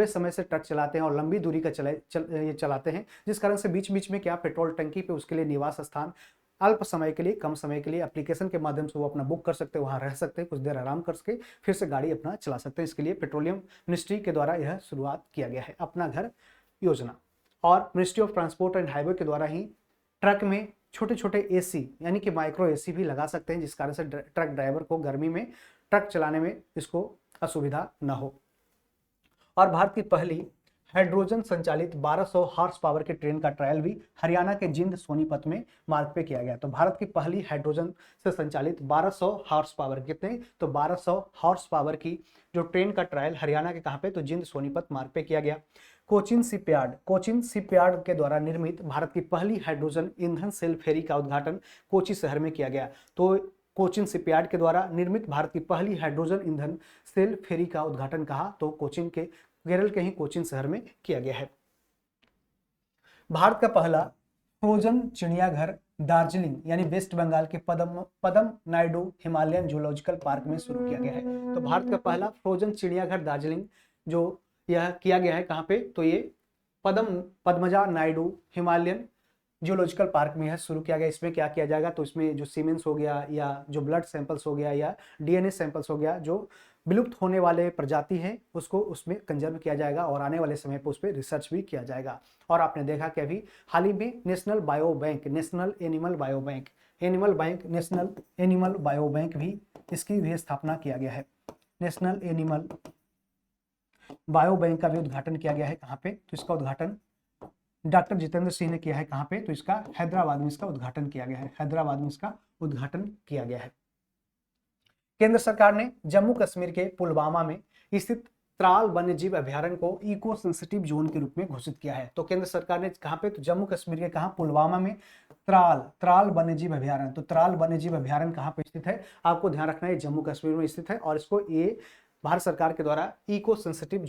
समय से ट्रक चलाते हैं और लंबी दूरी का चलाते हैं, जिस कारण से बीच बीच में क्या पेट्रोल टंकी पे उसके लिए निवास स्थान अल्प समय के लिए, कम समय के लिए एप्लीकेशन के माध्यम से वो अपना बुक कर सकते हैं, वहां रह सकते हैं, कुछ देर आराम करके फिर से गाड़ी अपना चला सकते हैं। इसके लिए पेट्रोलियम मिनिस्ट्री के द्वारा यह शुरुआत किया गया है अपना घर योजना। और ministry of transport and highway के द्वारा ही ट्रक में छोटे छोटे एसी यानी कि माइक्रो एसी भी लगा सकते हैं, जिस कारण से ट्रक ड्राइवर को गर्मी में ट्रक चलाने में इसको असुविधा न हो। और भारत की पहली हाइड्रोजन संचालित 1200 हॉर्स पावर के ट्रेन का ट्रायल भी हरियाणा के जिंद सोनीपत में मार्ग पे किया गया। तो भारत की पहली हाइड्रोजन से संचालित 1200 हॉर्स पावर, कितने, तो 1200 हॉर्स पावर की जो ट्रेन का ट्रायल हरियाणा के कहाँ पे, तो जिंद सोनीपत मार्ग पे किया गया। कोचिन शिपयार्ड के द्वारा निर्मित भारत की पहली हाइड्रोजन ईंधन सेल फेरी का उद्घाटन कोची शहर में किया गया। तो कोचिन शिपयार्ड के द्वारा निर्मित भारत की पहली हाइड्रोजन ईंधन सेल फेरी का उद्घाटन कहाँ, तो कोचिन के केरल के ही कोचिन शहर में किया गया है। भारत का पहला फ्रोजन चिड़ियाघर दार्जिलिंग यानी वेस्ट बंगाल के पदम नायडू हिमालयन जूलॉजिकल पार्क में शुरू किया गया है। तो भारत का पहला फ्रोजन चिड़ियाघर दार्जिलिंग जो यह किया गया है कहाँ पे, तो ये Padmaja Naidu Himalayan geological park में है शुरू किया गया। इसमें क्या किया जाएगा, तो इसमें जो सीमेंस हो गया या जो ब्लड सैंपल्स हो गया या डीएनए सैंपल्स हो गया जो विलुप्त होने वाले प्रजाति है उसको उसमें कंजर्व किया जाएगा और आने वाले समय पर उस पर रिसर्च भी किया जाएगा। और आपने देखा कि अभी हाल ही में नेशनल एनिमल बायो बैंक भी इसकी भी स्थापना किया गया है। नेशनल एनिमल बायो बैंक का भी उद्घाटन किया गया है कहाँ पे, तो इसका उद्घाटन डॉक्टर जितेंद्र सिंह ने किया है कहाँ पे, तो इसका हैदराबाद में इसका उद्घाटन किया गया है। हैदराबाद में इसका उद्घाटन किया गया है। केंद्र सरकार ने जम्मू कश्मीर के पुलवामा में स्थित त्राल वन्यजीव अभयारण्य को इको सेंसिटिव जोन के रूप में घोषित किया है। तो केंद्र सरकार ने कहाँ पे, तो जम्मू कश्मीर के कहाँ, पुलवामा में त्राल वन्यजीव अभयारण्य। तो त्राल वन्यजीव अभयारण्य कहाँ पे स्थित है, आपको ध्यान रखना है जम्मू कश्मीर में स्थित है और इसको ये भारत सरकार के द्वारा इको सेंसिटिव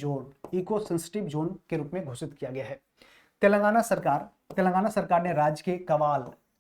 जोन के रूप में घोषित किया गया है। तेलंगाना सरकार ने राज्य के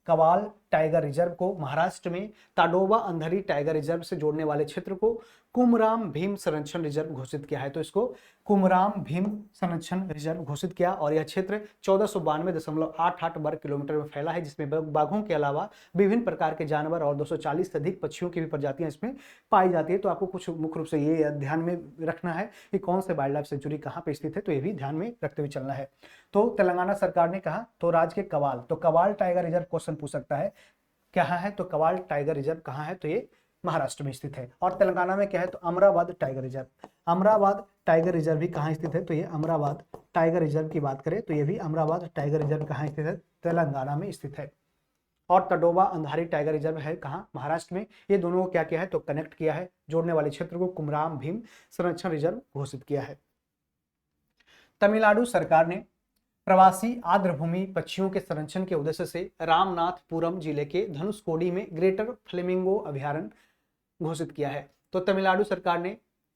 कवाल टाइगर रिजर्व को महाराष्ट्र में ताडोबा अंधेरी टाइगर रिजर्व से जोड़ने वाले क्षेत्र को कुमराम भीम संरक्षण रिजर्व घोषित किया है। तो इसको कुमराम भीम संरक्षण रिजर्व घोषित किया और यह क्षेत्र 1492.88 वर्ग किलोमीटर में फैला है, जिसमें बाघों के अलावा विभिन्न प्रकार के जानवर और 240 से अधिक पक्षियों की भी प्रजातियां इसमें पाई जाती है। तो आपको कुछ मुख्य रूप से ये ध्यान में रखना है कि कौन से वाइल्ड लाइफ सेंचुरी कहाँ पे स्थित है, तो ये भी ध्यान में रखते हुए चलना है। तो तेलंगाना सरकार ने कहा तो राज्य के कवाल टाइगर रिजर्व क्वेश्चन पूछ सकता है कहाँ है, तो कवाल टाइगर रिजर्व कहाँ है, तो ये महाराष्ट्र में स्थित है। और तेलंगाना में क्या है, तो अमराबाद टाइगर रिजर्व भी कहाँ स्थित है, तो ये अमराबाद टाइगर रिजर्व की बात करें तो ये भी अमराबाद टाइगर रिजर्व कहाँ स्थित है, तेलंगाना में स्थित है। और तडोबा अंधारी टाइगर रिजर्व है कहाँ, महाराष्ट्र में। ये दोनों को क्या किया है, तो कनेक्ट किया है, जोड़ने वाले क्षेत्र को कुमराम भीम संरक्षण रिजर्व घोषित किया है। तमिलनाडु सरकार ने प्रवासी आर्द्रभूमि पक्षियों के संरक्षण के उद्देश्य से रामनाथपुरम जिले के धनुषकोडी में ग्रेटर फ्लेमिंगो अभयारण्य घोषित किया है। तो तमिलनाडु सरकार ने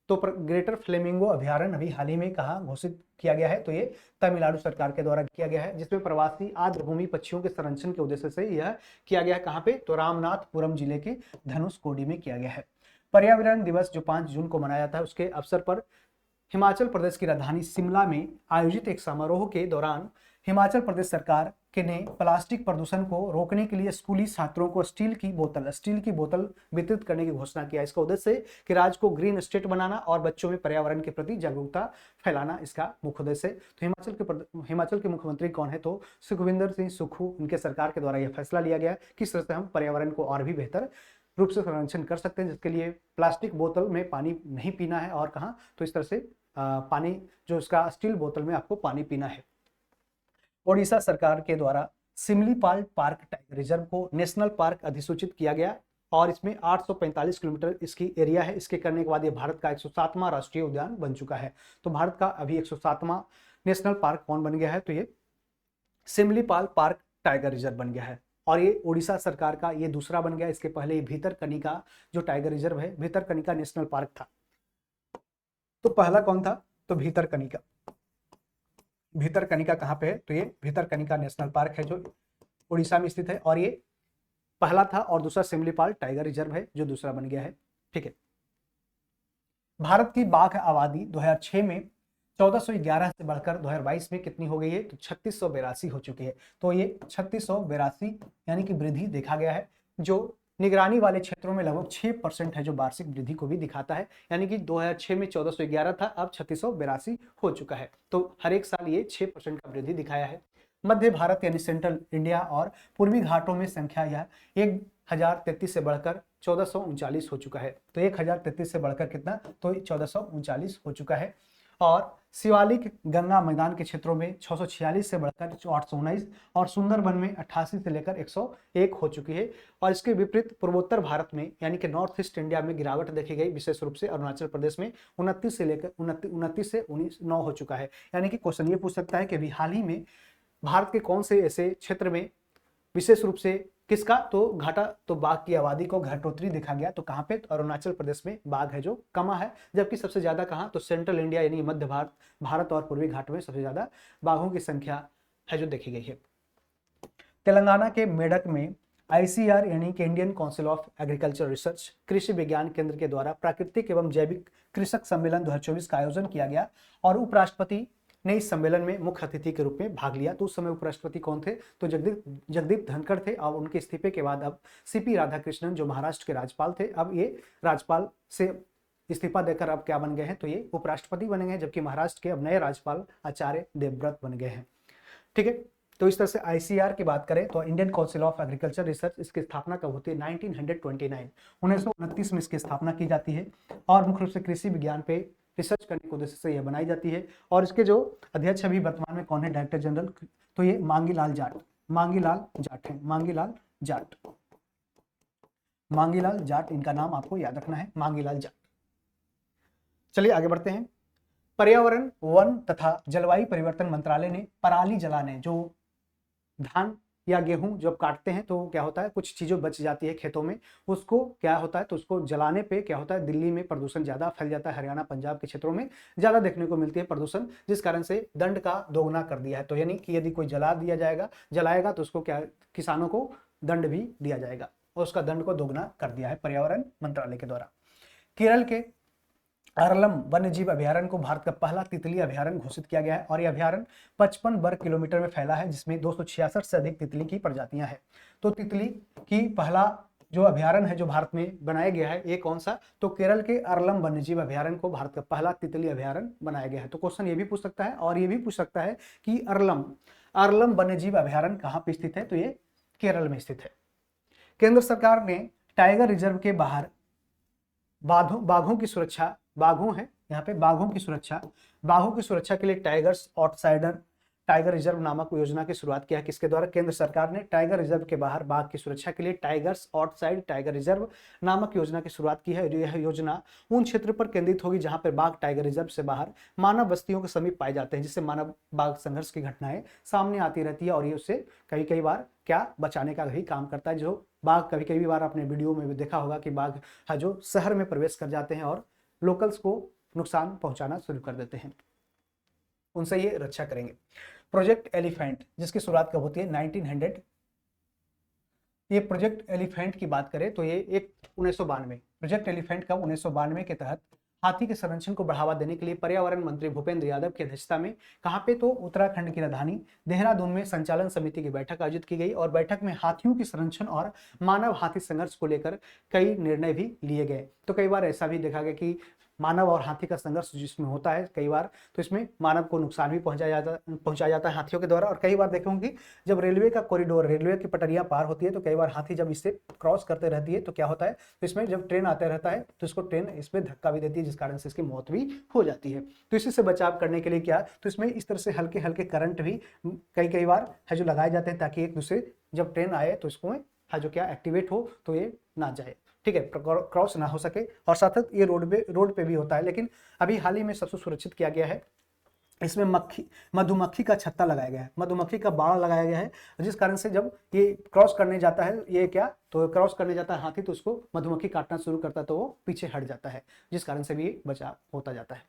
तो ग्रेटर फ्लेमिंगो अभयारण्य अभी हाल ही में कहा घोषित किया गया है, तो ये तमिलनाडु सरकार के द्वारा किया गया है, जिसमें प्रवासी आर्द्रभूमि पक्षियों के संरक्षण के उद्देश्य से यह किया गया है। कहाँ पे, तो रामनाथपुरम जिले के धनुषकोडी में किया गया है। पर्यावरण दिवस जो 5 जून को मनाया जाता है, उसके अवसर पर हिमाचल प्रदेश की राजधानी शिमला में आयोजित एक समारोह के दौरान हिमाचल प्रदेश सरकार के ने प्लास्टिक प्रदूषण को रोकने के लिए स्कूली छात्रों को स्टील की बोतल वितरित करने की घोषणा किया। इसका उद्देश्य है कि राज्य को ग्रीन स्टेट बनाना और बच्चों में पर्यावरण के प्रति जागरूकता फैलाना इसका मुख्य उद्देश्य है। तो हिमाचल के मुख्यमंत्री कौन है, तो सुखविंदर सिंह सुक्खू, उनके सरकार के द्वारा यह फैसला लिया गया किस तरह से हम पर्यावरण को और भी बेहतर रूप से संरक्षण कर सकते हैं, जिसके लिए प्लास्टिक बोतल में पानी नहीं पीना है और कहाँ, तो इस तरह से पानी जो उसका स्टील बोतल में आपको पानी पीना है। ओडिशा सरकार के द्वारा सिमलीपाल पार्क टाइगर रिजर्व को नेशनल पार्क अधिसूचित किया गया और इसमें 845 किलोमीटर इसकी एरिया है। इसके करने के बाद ये भारत का 107वां राष्ट्रीय उद्यान बन चुका है। तो भारत का अभी 107वां नेशनल पार्क कौन बन गया है, तो ये सिमलीपाल पार्क टाइगर रिजर्व बन गया है और ये उड़ीसा सरकार का ये दूसरा बन गया। इसके पहले भीतरकनिका जो टाइगर रिजर्व है, भीतरकनिका नेशनल पार्क था। तो पहला कौन था, तो भीतरकनिका कहाँ पे है, तो ये भीतरकनिका नेशनल पार्क है जो उड़ीसा में स्थित है और ये पहला था और दूसरा सिमलीपाल टाइगर रिजर्व है जो दूसरा बन गया है। ठीक है। भारत की बाघ आबादी 2006 में 1411 से बढ़कर 2022 में कितनी हो गई है, तो 3682 हो चुकी है। तो ये 3682 यानी कि वृद्धि देखा गया है, जो निगरानी वाले क्षेत्रों में लगभग 6% है, जो वार्षिक वृद्धि को भी दिखाता है। यानी कि 2006 में 1411 था, अब 3682 हो चुका है। तो हर एक साल ये 6% का वृद्धि दिखाया है। मध्य भारत यानी सेंट्रल इंडिया और पूर्वी घाटों में संख्या यह 1033 से बढ़कर 1439 हो चुका है। तो 1033 से बढ़कर कितना, तो 1439 हो चुका है। और शिवालिक गंगा मैदान के क्षेत्रों में 646 से बढ़कर 819 और सुंदरबन में 88 से लेकर 101 हो चुकी है। और इसके विपरीत पूर्वोत्तर भारत में यानी कि नॉर्थ ईस्ट इंडिया में गिरावट देखी गई, विशेष रूप से अरुणाचल प्रदेश में 29 से लेकर 9 हो चुका है। यानी कि क्वेश्चन ये पूछ सकता है कि अभी हाल ही में भारत के कौन से ऐसे क्षेत्र में विशेष रूप से किसका, तो घाटा, तो बाघ की आबादी को घटोतरी देखा गया। तो कहाँ पे, तो अरुणाचल प्रदेश में बाघ है जो कमा है, जबकि सबसे ज्यादा कहाँ, तो सेंट्रल इंडिया यानी मध्य भारत और पूर्वी घाट में सबसे ज्यादा बाघों की संख्या है जो देखी गई है। तेलंगाना के मेडक में आईसीआर यानी कि Indian council of agriculture research कृषि विज्ञान केंद्र के द्वारा प्राकृतिक एवं जैविक कृषक सम्मेलन 2024 का आयोजन किया गया और उपराष्ट्रपति ने इस सम्मेलन में मुख्य अतिथि के रूप में भाग लिया। तो उस समय उपराष्ट्रपति कौन थे, तो जगदीप धनखड़ थे। और उनके इस्तीफे के बाद अब सीपी राधाकृष्णन जो महाराष्ट्र के राज्यपाल थे, अब ये राज्यपाल से इस्तीफा देकर अब क्या बन गए हैं, तो ये उपराष्ट्रपति बने गए हैं, जबकि महाराष्ट्र के अब नए राज्यपाल आचार्य देवव्रत बन गए हैं। ठीक है, तो इस तरह से आईसीआर की बात करें तो Indian council of agriculture research, इसकी स्थापना कब होती है, 1929 में इसकी स्थापना की जाती है और मुख्य रूप से कृषि विज्ञान पे रिसर्च करने के उद्देश्य से यह बनाई जाती है। और इसके जो अध्यक्ष अभी वर्तमान में कौन है, डायरेक्टर जनरल, तो ये मांगीलाल जाट है, मांगीलाल जाट इनका नाम आपको याद रखना है, मांगीलाल जाट। चलिए आगे बढ़ते हैं। पर्यावरण, वन तथा जलवायु परिवर्तन मंत्रालय ने पराली जलाने, जो धान या गेहूं जब काटते हैं तो क्या होता है, कुछ चीजें बच जाती है खेतों में, उसको क्या होता है, तो उसको जलाने पे क्या होता है, दिल्ली में प्रदूषण ज्यादा फैल जाता है, हरियाणा पंजाब के क्षेत्रों में ज्यादा देखने को मिलती है प्रदूषण, जिस कारण से दंड का दोगुना कर दिया है। तो यानी कि यदि कोई जलाएगा तो उसको क्या, किसानों को दंड भी दिया जाएगा और उसका दंड को दोगुना कर दिया है पर्यावरण मंत्रालय के द्वारा। केरल के अरलम वन्यजीव अभयारण्य को भारत का पहला तितली अभयारण्य घोषित किया गया है और यह अभयारण्य 55 वर्ग किलोमीटर में फैला है, जिसमें 266 से अधिक तितली की प्रजातियां हैं। तो तितली की पहला जो अभयारण्य है जो भारत में बनाया गया है, ये कौन सा, तो केरल के अरलम वन्यजीव अभयारण्य को भारत का पहला तितली अभयारण्य बनाया गया है। तो क्वेश्चन ये भी पूछ सकता है और ये भी पूछ सकता है कि अरलम वन्यजीव अभयारण्य कहाँ पे स्थित है, तो ये केरल में स्थित है। केंद्र सरकार ने टाइगर रिजर्व के बाहर बाघों की सुरक्षा, बाघों है यहाँ पे, बाघों की सुरक्षा के लिए टाइगर्स आउटसाइडर टाइगर रिजर्व नामक योजना की शुरुआत किया है। किसके द्वारा, केंद्र सरकार ने टाइगर रिजर्व के बाहर बाघ की सुरक्षा के लिए टाइगर्स आउटसाइड टाइगर रिजर्व नामक योजना की शुरुआत की है। यह योजना उन क्षेत्र पर केंद्रित होगी जहां पर बाघ टाइगर रिजर्व से बाहर मानव बस्तियों के समीप पाए जाते हैं, जिससे मानव बाघ संघर्ष की घटनाएं सामने आती रहती है और ये उससे कई बार क्या बचाने का भी काम करता है। जो बाघ कभी बार आपने वीडियो में भी देखा होगा कि बाघ है जो शहर में प्रवेश कर जाते हैं और लोकल्स को नुकसान पहुंचाना शुरू कर देते हैं, उनसे ये रक्षा करेंगे। प्रोजेक्ट एलिफेंट जिसकी शुरुआत कब होती है, 1900, ये प्रोजेक्ट एलिफेंट की बात करें तो ये एक 1992, प्रोजेक्ट एलिफेंट कब, 1992 के तहत हाथी के संरक्षण को बढ़ावा देने के लिए पर्यावरण मंत्री भूपेंद्र यादव की अध्यक्षता में कहाँ पे, तो उत्तराखंड की राजधानी देहरादून में संचालन समिति की बैठक आयोजित की गई और बैठक में हाथियों के संरक्षण और मानव हाथी संघर्ष को लेकर कई निर्णय भी लिए गए। तो कई बार ऐसा भी देखा गया कि मानव और हाथी का संघर्ष जिसमें होता है कई बार, तो इसमें मानव को नुकसान भी पहुंचाया जाता है हाथियों के द्वारा। और कई बार देखोगे जब रेलवे का कॉरिडोर, रेलवे की पटरियां पार होती है तो कई बार हाथी जब इससे क्रॉस करते रहती है तो क्या होता है, तो इसमें जब ट्रेन आते रहता है तो इसको ट्रेन इसमें धक्का भी देती है, जिस कारण से इसकी मौत भी हो जाती है। तो इसी से बचाव करने के लिए क्या, तो इसमें इस तरह से हल्के हल्के करंट भी कई बार है जो लगाए जाते हैं ताकि एक दूसरे जब ट्रेन आए तो इसको है जो क्या एक्टिवेट हो तो ये ना जाए, ठीक है, क्रॉस ना हो सके। और साथ ही ये रोड पे भी होता है, लेकिन अभी हाल ही में सबसे सुरक्षित किया गया है, इसमें मधुमक्खी का छत्ता लगाया गया है, मधुमक्खी का बाड़ा लगाया गया है, जिस कारण से जब ये क्रॉस करने जाता है, ये क्या, तो क्रॉस करने जाता है हाथी तो उसको मधुमक्खी काटना शुरू करता है तो वो पीछे हट जाता है, जिस कारण से भी बचाव होता जाता है।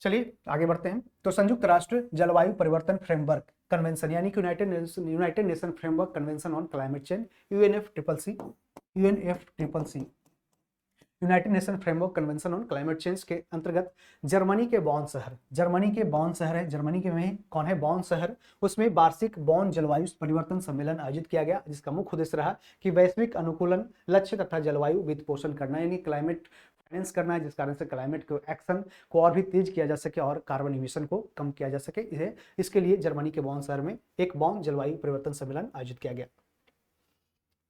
चलिए आगे बढ़ते हैं। तो संयुक्त राष्ट्र जलवायु परिवर्तन फ्रेमवर्क कन्वेंशन यानी कि United nation framework convention on climate change, UNFCCC, United nation framework convention on climate change के अंतर्गत जर्मनी के बॉन शहर है, जर्मनी के में कौन है, बॉन शहर, उसमें वार्षिक बॉन जलवायु परिवर्तन सम्मेलन आयोजित किया गया, जिसका मुख्य उद्देश्य रहा कि वैश्विक अनुकूलन लक्ष्य तथा जलवायु वित्त पोषण करना यानी क्लाइमेट फाइनेंस करना है, जिस कारण से क्लाइमेट को एक्शन को और भी तेज किया जा सके और कार्बन इमिशन को कम किया जा सके। इसके लिए जर्मनी के बॉन शहर में एक बॉन जलवायु परिवर्तन सम्मेलन आयोजित किया गया।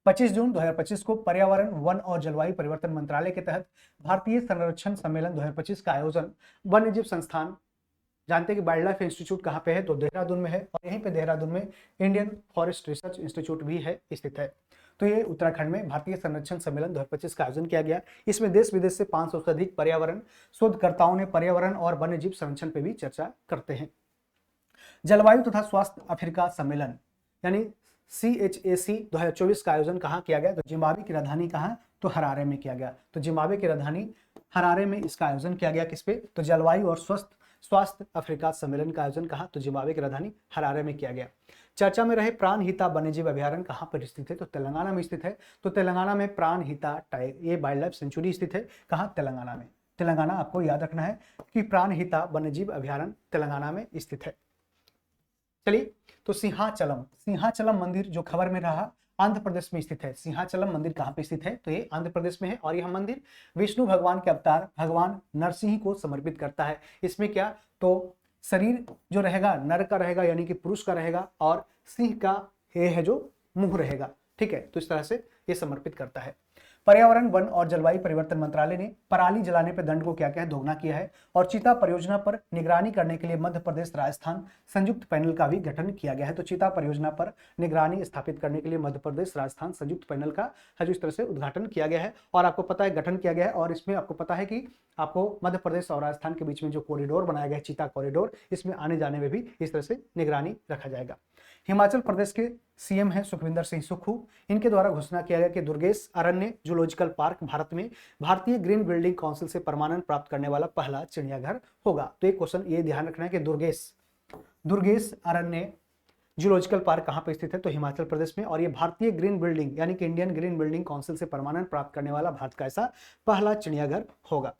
25 जून 2025 को पर्यावरण, वन और जलवायु परिवर्तन मंत्रालय के तहत भारतीय संरक्षण सम्मेलन 2025 का आयोजन वन्यजीव संस्थान, जानते हैं कि वाइल्ड लाइफ इंस्टीट्यूट कहाँ पे है, तो देहरादून में है, और यहीं पे देहरादून में इंडियन फॉरेस्ट रिसर्च इंस्टीट्यूट भी है स्थित है। तो ये उत्तराखंड में भारतीय संरक्षण सम्मेलन 2025 का आयोजन किया गया। इसमें देश विदेश से 500 से अधिक पर्यावरण शोधकर्ताओं ने पर्यावरण और वन्यजीव संरक्षण पे भी चर्चा करते हैं। जलवायु तथा स्वास्थ्य अफ्रीका सम्मेलन यानी CHAC 2024 का आयोजन कहाँ किया गया? तो जिम्बाब्वे की राजधानी कहाँ? तो हरारे में किया गया। तो जिम्बाब्वे की राजधानी हरारे में इसका आयोजन किया गया। किस पे? तो जलवायु और स्वास्थ्य अफ्रीका सम्मेलन का आयोजन कहाँ? तो जिम्बाब्वे की राजधानी हरारे में किया गया। चर्चा में रहे प्राणहिता वन्यजीव अभयारण्य कहाँ पर स्थित है? तो तेलंगाना में स्थित है। तो तेलंगाना में प्राणहिता ये वाइल्ड लाइफ सेंचुरी स्थित है। कहाँ? तेलंगाना में। तेलंगाना आपको याद रखना है कि प्राणहिता वन्यजीव अभयारण्य तेलंगाना में स्थित है। चलिए, तो सिंहाचलम मंदिर जो खबर में रहा आंध्र प्रदेश में स्थित है। सिंहाचलम मंदिर कहाँ पे स्थित है? तो ये आंध्र प्रदेश में है और यह मंदिर विष्णु भगवान के अवतार भगवान नरसिंह को समर्पित करता है। इसमें क्या? तो शरीर जो रहेगा नर का रहेगा, यानी कि पुरुष का रहेगा, और सिंह का ये है जो मुंह रहेगा। ठीक है, तो इस तरह से ये समर्पित करता है। पर्यावरण, वन और जलवायु परिवर्तन मंत्रालय ने पराली जलाने पर दंड को क्या क्या है? दोगुना किया है। और चीता परियोजना पर निगरानी करने के लिए मध्य प्रदेश राजस्थान संयुक्त पैनल का भी गठन किया गया है। तो चीता परियोजना पर निगरानी स्थापित करने के लिए मध्य प्रदेश राजस्थान संयुक्त पैनल का है जो इस तरह से उद्घाटन किया गया है और आपको पता है गठन किया गया है। और इसमें आपको पता है कि आपको मध्य प्रदेश और राजस्थान के बीच में जो कॉरिडोर बनाया गया है, चीता कॉरिडोर, इसमें आने जाने में भी इस तरह से निगरानी रखा जाएगा। हिमाचल प्रदेश के सीएम हैं सुखविंदर सिंह सुक्खू। इनके द्वारा घोषणा किया गया कि दुर्गेश अरण्य जूलॉजिकल पार्क भारत में भारतीय ग्रीन बिल्डिंग काउंसिल से प्रमाणन प्राप्त करने वाला पहला चिड़ियाघर होगा। तो एक क्वेश्चन ये ध्यान रखना है कि दुर्गेश अरण्य जूलॉजिकल पार्क कहाँ पे स्थित है? तो हिमाचल प्रदेश में। और ये भारतीय ग्रीन बिल्डिंग यानी कि इंडियन ग्रीन बिल्डिंग काउंसिल से प्रमाणन प्राप्त करने वाला भारत का ऐसा पहला चिड़ियाघर होगा।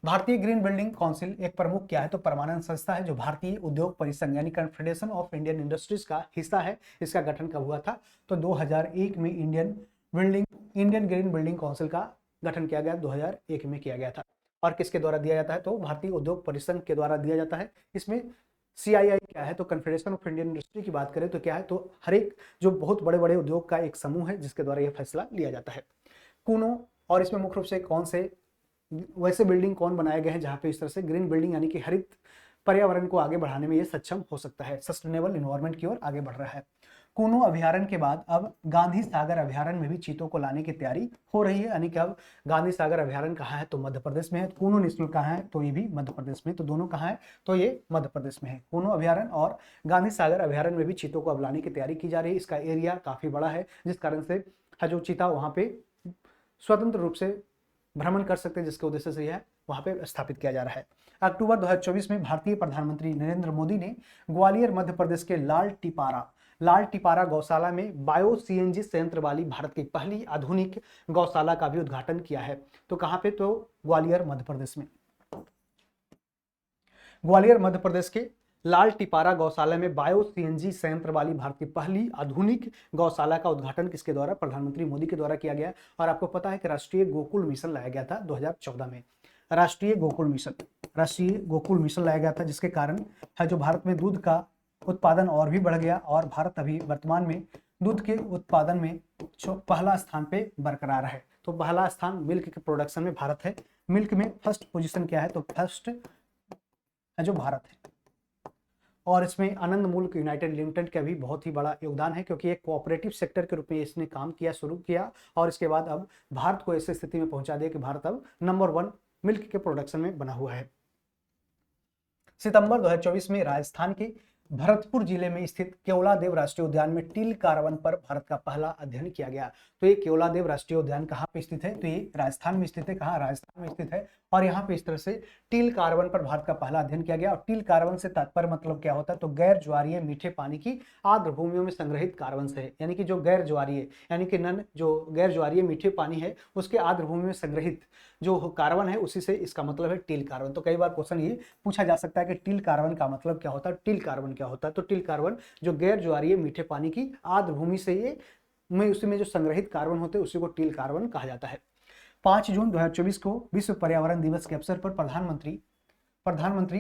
भारतीय ग्रीन बिल्डिंग काउंसिल एक प्रमुख क्या है? तो प्रमाणन संस्था है जो भारतीय उद्योग परिसंघ यानी कॉन्फेडरेशन ऑफ इंडियन इंडस्ट्रीज का हिस्सा है। इसका गठन कब हुआ था? तो 2001 में इंडियन ग्रीन बिल्डिंग काउंसिल का गठन किया गया, 2001 में किया गया था। और किसके द्वारा दिया जाता है? तो भारतीय उद्योग परिसंघ के द्वारा दिया जाता है। इसमें CII क्या है? तो कॉन्फेडरेशन ऑफ इंडियन इंडस्ट्री की बात करें तो क्या है? तो हर एक जो बहुत बड़े बड़े उद्योग का एक समूह है जिसके द्वारा यह फैसला लिया जाता है। कूनो, और इसमें मुख्य रूप से कौन से वैसे बिल्डिंग कौन बनाए गए हैं जहां पे इस तरह से ग्रीन बिल्डिंग यानी कि हरित पर्यावरण को आगे बढ़ाने में ये सक्षम हो सकता है, सस्टेनेबल इन्वायरमेंट की ओर आगे बढ़ रहा है। कूनो अभयारण्य के बाद अब गांधी सागर अभयारण्य में भी चीतों को लाने की तैयारी हो रही है, यानी कि अब गांधी सागर अभयारण्य कहाँ है? तो मध्य प्रदेश में है। कूनो नेशनल कहाँ है? तो ये भी मध्य प्रदेश में। तो दोनों कहाँ है? तो ये मध्य प्रदेश में है। कूनो अभयारण्य और गांधी सागर अभयारण्य में भी चीतों को अब लाने की तैयारी की जा रही है। इसका एरिया काफी बड़ा है जिस कारण से जो चीता वहां पे स्वतंत्र रूप से भ्रमण कर सकते हैं, जिसके उद्देश्य से यह वहां पे स्थापित किया जा रहा है। अक्टूबर 2024 में भारतीय प्रधानमंत्री नरेंद्र मोदी ने ग्वालियर मध्य प्रदेश के लाल टिपारा गौशाला में बायो CNG संयंत्र वाली भारत की पहली आधुनिक गौशाला का भी उद्घाटन किया है। तो कहां पे? तो ग्वालियर मध्य प्रदेश में। ग्वालियर मध्य प्रदेश के लाल टिपारा गौशाला में बायो CNG संयंत्र वाली भारत की पहली आधुनिक गौशाला का उद्घाटन किसके द्वारा? प्रधानमंत्री मोदी के द्वारा किया गया। और आपको पता है कि राष्ट्रीय गोकुल मिशन लाया गया था 2014 में। राष्ट्रीय गोकुल मिशन लाया गया था, जिसके कारण है जो भारत में दूध का उत्पादन और भी बढ़ गया और भारत अभी वर्तमान में दूध के उत्पादन में पहला स्थान पे बरकरार है। तो पहला स्थान मिल्क के प्रोडक्शन में भारत है। मिल्क में फर्स्ट पोजीशन क्या है? तो फर्स्ट है जो भारत है। और इसमें आनंद मुल्क यूनाइटेड लिमिटेड का भी बहुत ही बड़ा योगदान है, क्योंकि एक कोऑपरेटिव सेक्टर के रूप में इसने काम किया, शुरू किया, और इसके बाद अब भारत को ऐसी स्थिति में पहुंचा दिया कि भारत अब नंबर 1 मिल्क के प्रोडक्शन में बना हुआ है। सितंबर 2024 में राजस्थान के भरतपुर जिले में स्थित केवलादेव राष्ट्रीय उद्यान में टील कार्बन पर भारत का पहला अध्ययन किया गया। तो ये केवलादेव राष्ट्रीय उद्यान कहाँ पे स्थित है? तो ये राजस्थान में स्थित है। कहाँ? राजस्थान में स्थित है। और यहाँ पे इस तरह से टील कार्बन पर भारत का पहला अध्ययन किया गया। और टील कार्बन से तात्पर्य मतलब क्या होता है? तो गैर ज्वारीय मीठे पानी की आर्द्र भूमियों में संग्रहित कार्बन से है, यानी कि जो गैर ज्वारीय यानी कि जो गैर ज्वारीय मीठे पानी है उसके आर्द्र भूमि में संग्रहित जो कार्बन है उसी से इसका मतलब है टील कार्बन। तो कई बार क्वेश्चन ये पूछा जा सकता है कि टील कार्बन का मतलब क्या होता है, टील कार्बन क्या होता है? तो टील कार्बन जो गैर ज्वारीय मीठे पानी की आर्द्र भूमि से ये उसी में जो संग्रहित कार्बन होते हैं उसी को टील कार्बन कहा जाता है। 5 जून 2024 को विश्व पर्यावरण दिवस के अवसर पर प्रधानमंत्री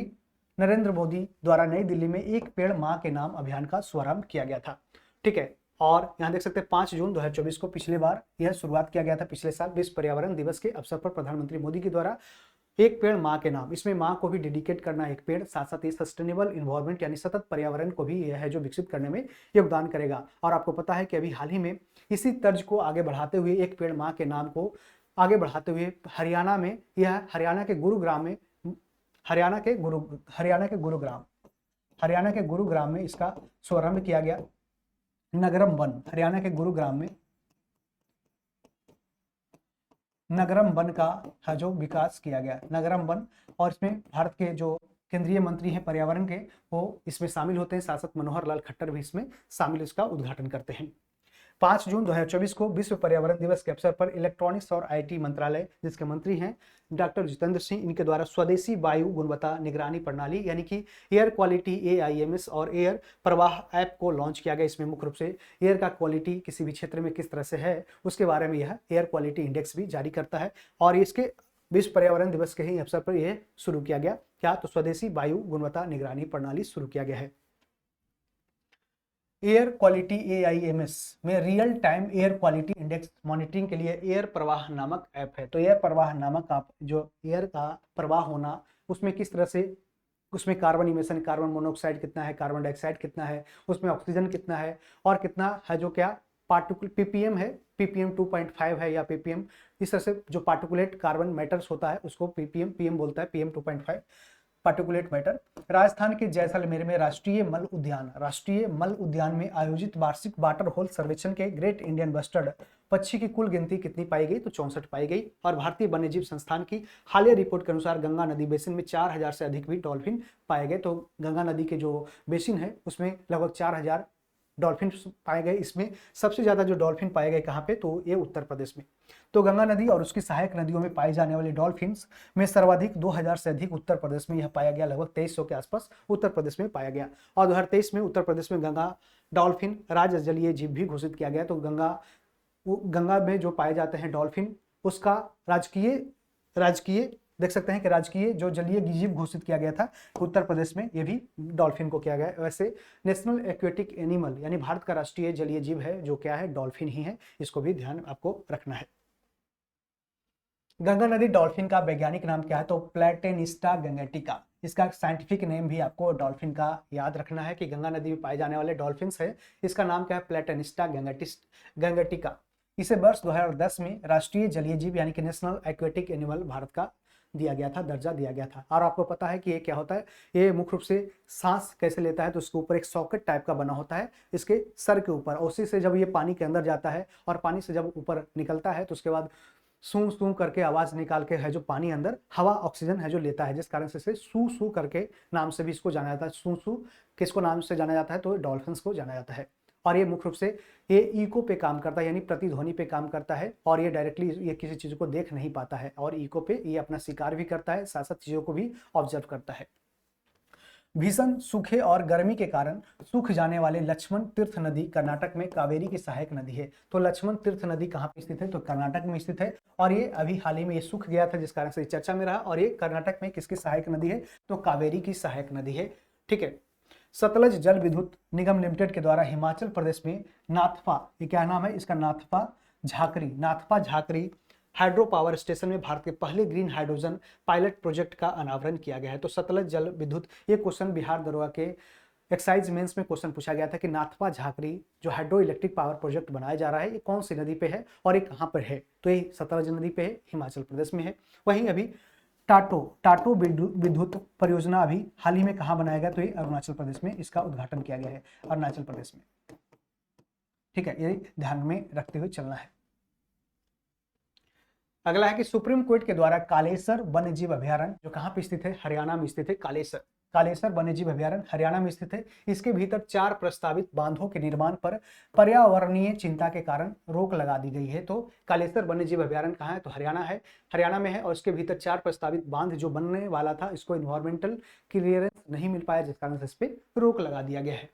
नरेंद्र मोदी द्वारा नई दिल्ली में एक पेड़ मां के नाम अभियान का शुभारंभ किया गया था। ठीक है, और यहाँ देख सकते हैं 5 जून 2024 को पिछले बार यह शुरुआत किया गया था, पिछले साल विश्व पर्यावरण दिवस के अवसर पर प्रधानमंत्री मोदी के द्वारा एक पेड़ माँ के नाम, इसमें माँ को भी डेडिकेट करना एक पेड़, साथ साथ ये सस्टेनेबल इन्वायरमेंट यानी सतत पर्यावरण को भी यह है जो विकसित करने में योगदान करेगा। और आपको पता है कि अभी हाल ही में इसी तर्ज को आगे बढ़ाते हुए एक पेड़ माँ के नाम को आगे बढ़ाते हुए हरियाणा में यह हरियाणा के गुरुग्राम में इसका शुभारंभ किया गया, नगरम वन, हरियाणा के गुरुग्राम में नगरम वन का है जो विकास किया गया, नगरम वन। और इसमें भारत के जो केंद्रीय मंत्री हैं पर्यावरण के, वो इसमें शामिल होते हैं। सांसद मनोहर लाल खट्टर भी इसमें शामिल इसका उद्घाटन करते हैं। 5 जून 2024 को विश्व पर्यावरण दिवस के अवसर पर इलेक्ट्रॉनिक्स और आईटी मंत्रालय, जिसके मंत्री हैं डॉक्टर जितेंद्र सिंह, इनके द्वारा स्वदेशी वायु गुणवत्ता निगरानी प्रणाली यानी कि एयर क्वालिटी AIMS और एयर प्रवाह ऐप को लॉन्च किया गया। इसमें मुख्य रूप से एयर का क्वालिटी किसी भी क्षेत्र में किस तरह से है उसके बारे में यह एयर क्वालिटी इंडेक्स भी जारी करता है। और इसके विश्व पर्यावरण दिवस के ही अवसर पर यह शुरू किया गया। क्या? तो स्वदेशी वायु गुणवत्ता निगरानी प्रणाली शुरू किया गया है। एयर क्वालिटी AIMS में real time air quality index monitoring के लिए एयर प्रवाह नामक ऐप है। तो एयर प्रवाह नामक आप जो एयर का प्रवाह होना, उसमें किस तरह से, उसमें कार्बन इमिशन, कार्बन मोनोऑक्साइड कितना है, कार्बन डाइऑक्साइड कितना है, उसमें ऑक्सीजन कितना है और कितना है जो क्या पार्टिकुल PPM है, PPM 2.5 है या PPM, इस तरह से जो पार्टिकुलेट कार्बन मैटर्स होता है उसको PM बोलता है, PM 2.5 पार्टिकुलेट मैटर। राजस्थान के जैसलमेर में राष्ट्रीय मल उद्यान में आयोजित वार्षिक वाटर होल सर्वेक्षण के ग्रेट इंडियन बस्टर्ड पक्षी की कुल गिनती कितनी पाई गई? तो 64 पाई गई। और भारतीय वन्यजीव संस्थान की हालिया रिपोर्ट के अनुसार गंगा नदी बेसिन में 4000 से अधिक भी डॉल्फिन पाए गए। तो गंगा नदी के जो बेसिन है उसमें लगभग 4000 डॉल्फिन पाए गए। इसमें सबसे ज्यादा जो डॉल्फिन पाए गए कहाँ पे? तो ये उत्तर प्रदेश में। तो गंगा नदी और उसकी सहायक नदियों में पाए जाने वाले डॉल्फिन्स में सर्वाधिक 2000 से अधिक उत्तर प्रदेश में यह पाया गया, लगभग 2300 के आसपास उत्तर प्रदेश में पाया गया। और 2023 में उत्तर प्रदेश में गंगा डॉल्फिन राज्य जलीय जीव भी घोषित किया गया। तो गंगा में जो पाए जाते हैं डॉल्फिन, उसका राजकीय देख सकते हैं कि राजकीय जो जलीय जीव घोषित किया गया था उत्तर प्रदेश में, ये भी डॉल्फिन को किया गया है। वैसे नेशनल एक्वेटिक एनिमल यानी भारत का राष्ट्रीय जलीय जीव है जो क्या है? डॉल्फिन ही है। इसको भी ध्यान आपको रखना है। गंगा नदी डॉल्फिन का वैज्ञानिक नाम क्या है? तो प्लेटेनिस्टा गंगेटिका। इसका साइंटिफिक नेम भी आपको डॉल्फिन का याद रखना है कि गंगा नदी में पाए जाने वाले डॉल्फिन है, इसका नाम क्या है? प्लेटेनिस्टा गंगेटिका। इसे वर्ष 2010 में राष्ट्रीय जलीय जीव यानी कि नेशनल एक्वेटिक एनिमल भारत का दिया गया था, दर्जा दिया गया था। और आपको पता है कि ये क्या होता है? ये मुख्य रूप से सांस कैसे लेता है? तो उसके ऊपर एक सॉकेट टाइप का बना होता है इसके सर के ऊपर, और उसी से जब ये पानी के अंदर जाता है और पानी से जब ऊपर निकलता है तो उसके बाद सू सू करके आवाज निकाल के है जो पानी अंदर हवा ऑक्सीजन है जो लेता है, जिस कारण से इसे सू सू करके नाम से भी इसको जाना जाता है। सू सू किसको नाम से जाना जाता है? तो डॉल्फिन्स को जाना जाता है। और ये मुख्य रूप से ये इको पे काम करता है यानी प्रतिध्वनि पे काम करता है, और ये डायरेक्टली ये किसी चीज को देख नहीं पाता है, और इको पे ये अपना शिकार भी करता है, साथ साथ चीजों को भी ऑब्जर्व करता है। भीषण सूखे और गर्मी के कारण सूख जाने वाले लक्ष्मण तीर्थ नदी कर्नाटक में कावेरी की सहायक नदी है। तो लक्ष्मण तीर्थ नदी कहाँ पे स्थित है? तो कर्नाटक में स्थित है। और ये अभी हाल ही में ये सूख गया था जिस कारण से चर्चा में रहा। और ये कर्नाटक में किसकी सहायक नदी है? तो कावेरी की सहायक नदी है। ठीक है। सतलज जल विद्युत निगम लिमिटेड के द्वारा हिमाचल प्रदेश में नाथपा, ये क्या नाम है इसका? Nathpa Jhakri hydro power station में भारत के पहले ग्रीन हाइड्रोजन पायलट प्रोजेक्ट का अनावरण किया गया है। तो सतलज जल विद्युत, ये क्वेश्चन बिहार दरोगा के एक्साइज मेंस में क्वेश्चन पूछा गया था कि नाथपा झाकरी जो हाइड्रो इलेक्ट्रिक पावर प्रोजेक्ट बनाया जा रहा है ये कौन सी नदी पे है और ये कहाँ पर है? तो ये सतलज नदी पे है, हिमाचल प्रदेश में है। वहीं अभी टाटो विद्युत परियोजना अभी हाल ही में कहाँ बनाया गया? तो ये अरुणाचल प्रदेश में इसका उद्घाटन किया गया है, अरुणाचल प्रदेश में। ठीक है, ये ध्यान में रखते हुए चलना है। अगला है कि सुप्रीम कोर्ट के द्वारा कालेसर वन्यजीव अभ्यारण्य जो कहाँ पे स्थित है? हरियाणा में स्थित है। कालेसर वन्यजीव अभ्यारण्य हरियाणा में स्थित है। इसके भीतर 4 प्रस्तावित बांधों के निर्माण पर पर्यावरणीय चिंता के कारण रोक लगा दी गई है। तो कालेसर वन्यजीव अभ्यारण्य कहाँ है? तो हरियाणा में है। और इसके भीतर 4 प्रस्तावित बांध जो बनने वाला था, इसको इन्वायरमेंटल क्लियरेंस नहीं मिल पाया, जिस कारण से इस पर रोक लगा दिया गया है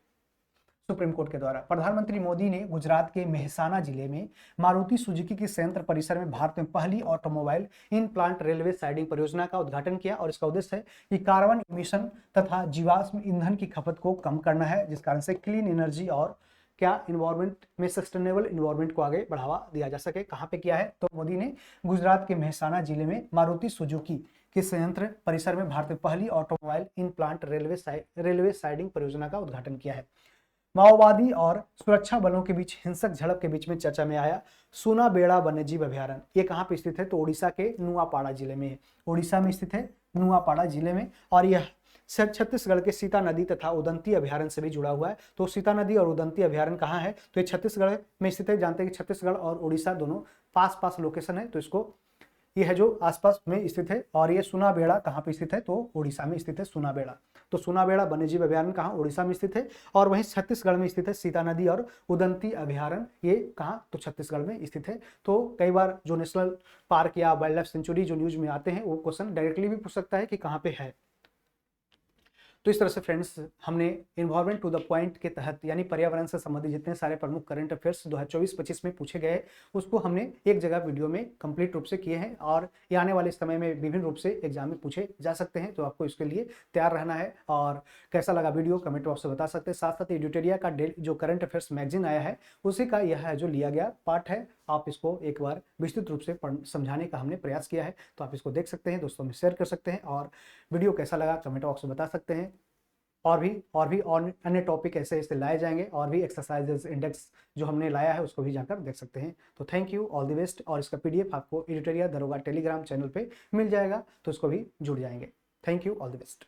सुप्रीम कोर्ट के द्वारा। प्रधानमंत्री मोदी ने गुजरात के मेहसाना जिले में मारुति सुजुकी के संयंत्र परिसर में भारत में पहली automobile in plant railway siding परियोजना का उद्घाटन किया। और इसका उद्देश्य है कि कार्बन इमिशन तथा जीवाश्म ईंधन की खपत को कम करना है, जिस कारण से क्लीन एनर्जी और क्या इन्वायरमेंट में सस्टेनेबल इन्वायरमेंट को आगे बढ़ावा दिया जा सके। कहाँ पे किया है? तो मोदी ने गुजरात के मेहसाना जिले में मारुति सुजुकी के संयंत्र परिसर में भारत में पहली automobile in plant railway siding परियोजना का उद्घाटन किया है। माओवादी और सुरक्षा बलों के बीच हिंसक झड़प के बीच में चर्चा में आया सुनाबेड़ा वन्यजीव अभ्यारण्य। ये कहाँ पे स्थित है? तो ओडिशा के नुआपाड़ा जिले में है। ओडिशा में स्थित है, नुआपाड़ा जिले में। और यह छत्तीसगढ़ के सीता नदी तथा उदंती अभ्यारण्य से भी जुड़ा हुआ है। तो सीता नदी और उदंती अभ्यारण्य कहाँ है, तो ये छत्तीसगढ़ में स्थित है। जानते हैं कि छत्तीसगढ़ और उड़ीसा दोनों पास पास लोकेशन है, तो इसको ये है जो आसपास में स्थित है। और ये सुनाबेड़ा कहाँ पे स्थित है, तो उड़ीसा में स्थित है सुनाबेड़ा। तो सुनाबेड़ा वन्यजीव अभ्यारण्य कहाँ, उड़ीसा में स्थित है। और वहीं छत्तीसगढ़ में स्थित है सीता नदी और उदंती अभ्यारण्य, ये कहाँ, तो छत्तीसगढ़ में स्थित है। तो कई बार जो नेशनल पार्क या वाइल्ड लाइफ सेंचुरी जो न्यूज में आते हैं वो क्वेश्चन डायरेक्टली भी पूछ सकता है कि कहाँ पे है। तो इस तरह से फ्रेंड्स हमने इन्वायरमेंट टू द पॉइंट के तहत यानी पर्यावरण से संबंधित जितने सारे प्रमुख करंट अफेयर्स 2024-25 में पूछे गए उसको हमने एक जगह वीडियो में कंप्लीट रूप से किए हैं, और ये आने वाले समय में विभिन्न रूप से एग्जाम में पूछे जा सकते हैं। तो आपको इसके लिए तैयार रहना है। और कैसा लगा वीडियो कमेंट बॉक्स में बता सकते हैं। साथ साथ एडिटोरिया का जो करंट अफेयर्स मैगजीन आया है उसी का यह है जो लिया गया पार्ट है। आप इसको एक बार विस्तृत रूप से समझाने का हमने प्रयास किया है, तो आप इसको देख सकते हैं, दोस्तों में शेयर कर सकते हैं। और वीडियो कैसा लगा कमेंट बॉक्स में बता सकते हैं। और भी अन्य टॉपिक ऐसे ऐसे लाए जाएंगे, और भी एक्सरसाइजेस इंडेक्स जो हमने लाया है उसको भी जाकर देख सकते हैं। तो thank you, all the best. और इसका पीडीएफ आपको एडिटोरिया दरोगा टेलीग्राम चैनल पे मिल जाएगा, तो इसको भी जुड़ जाएंगे। Thank you, all the best.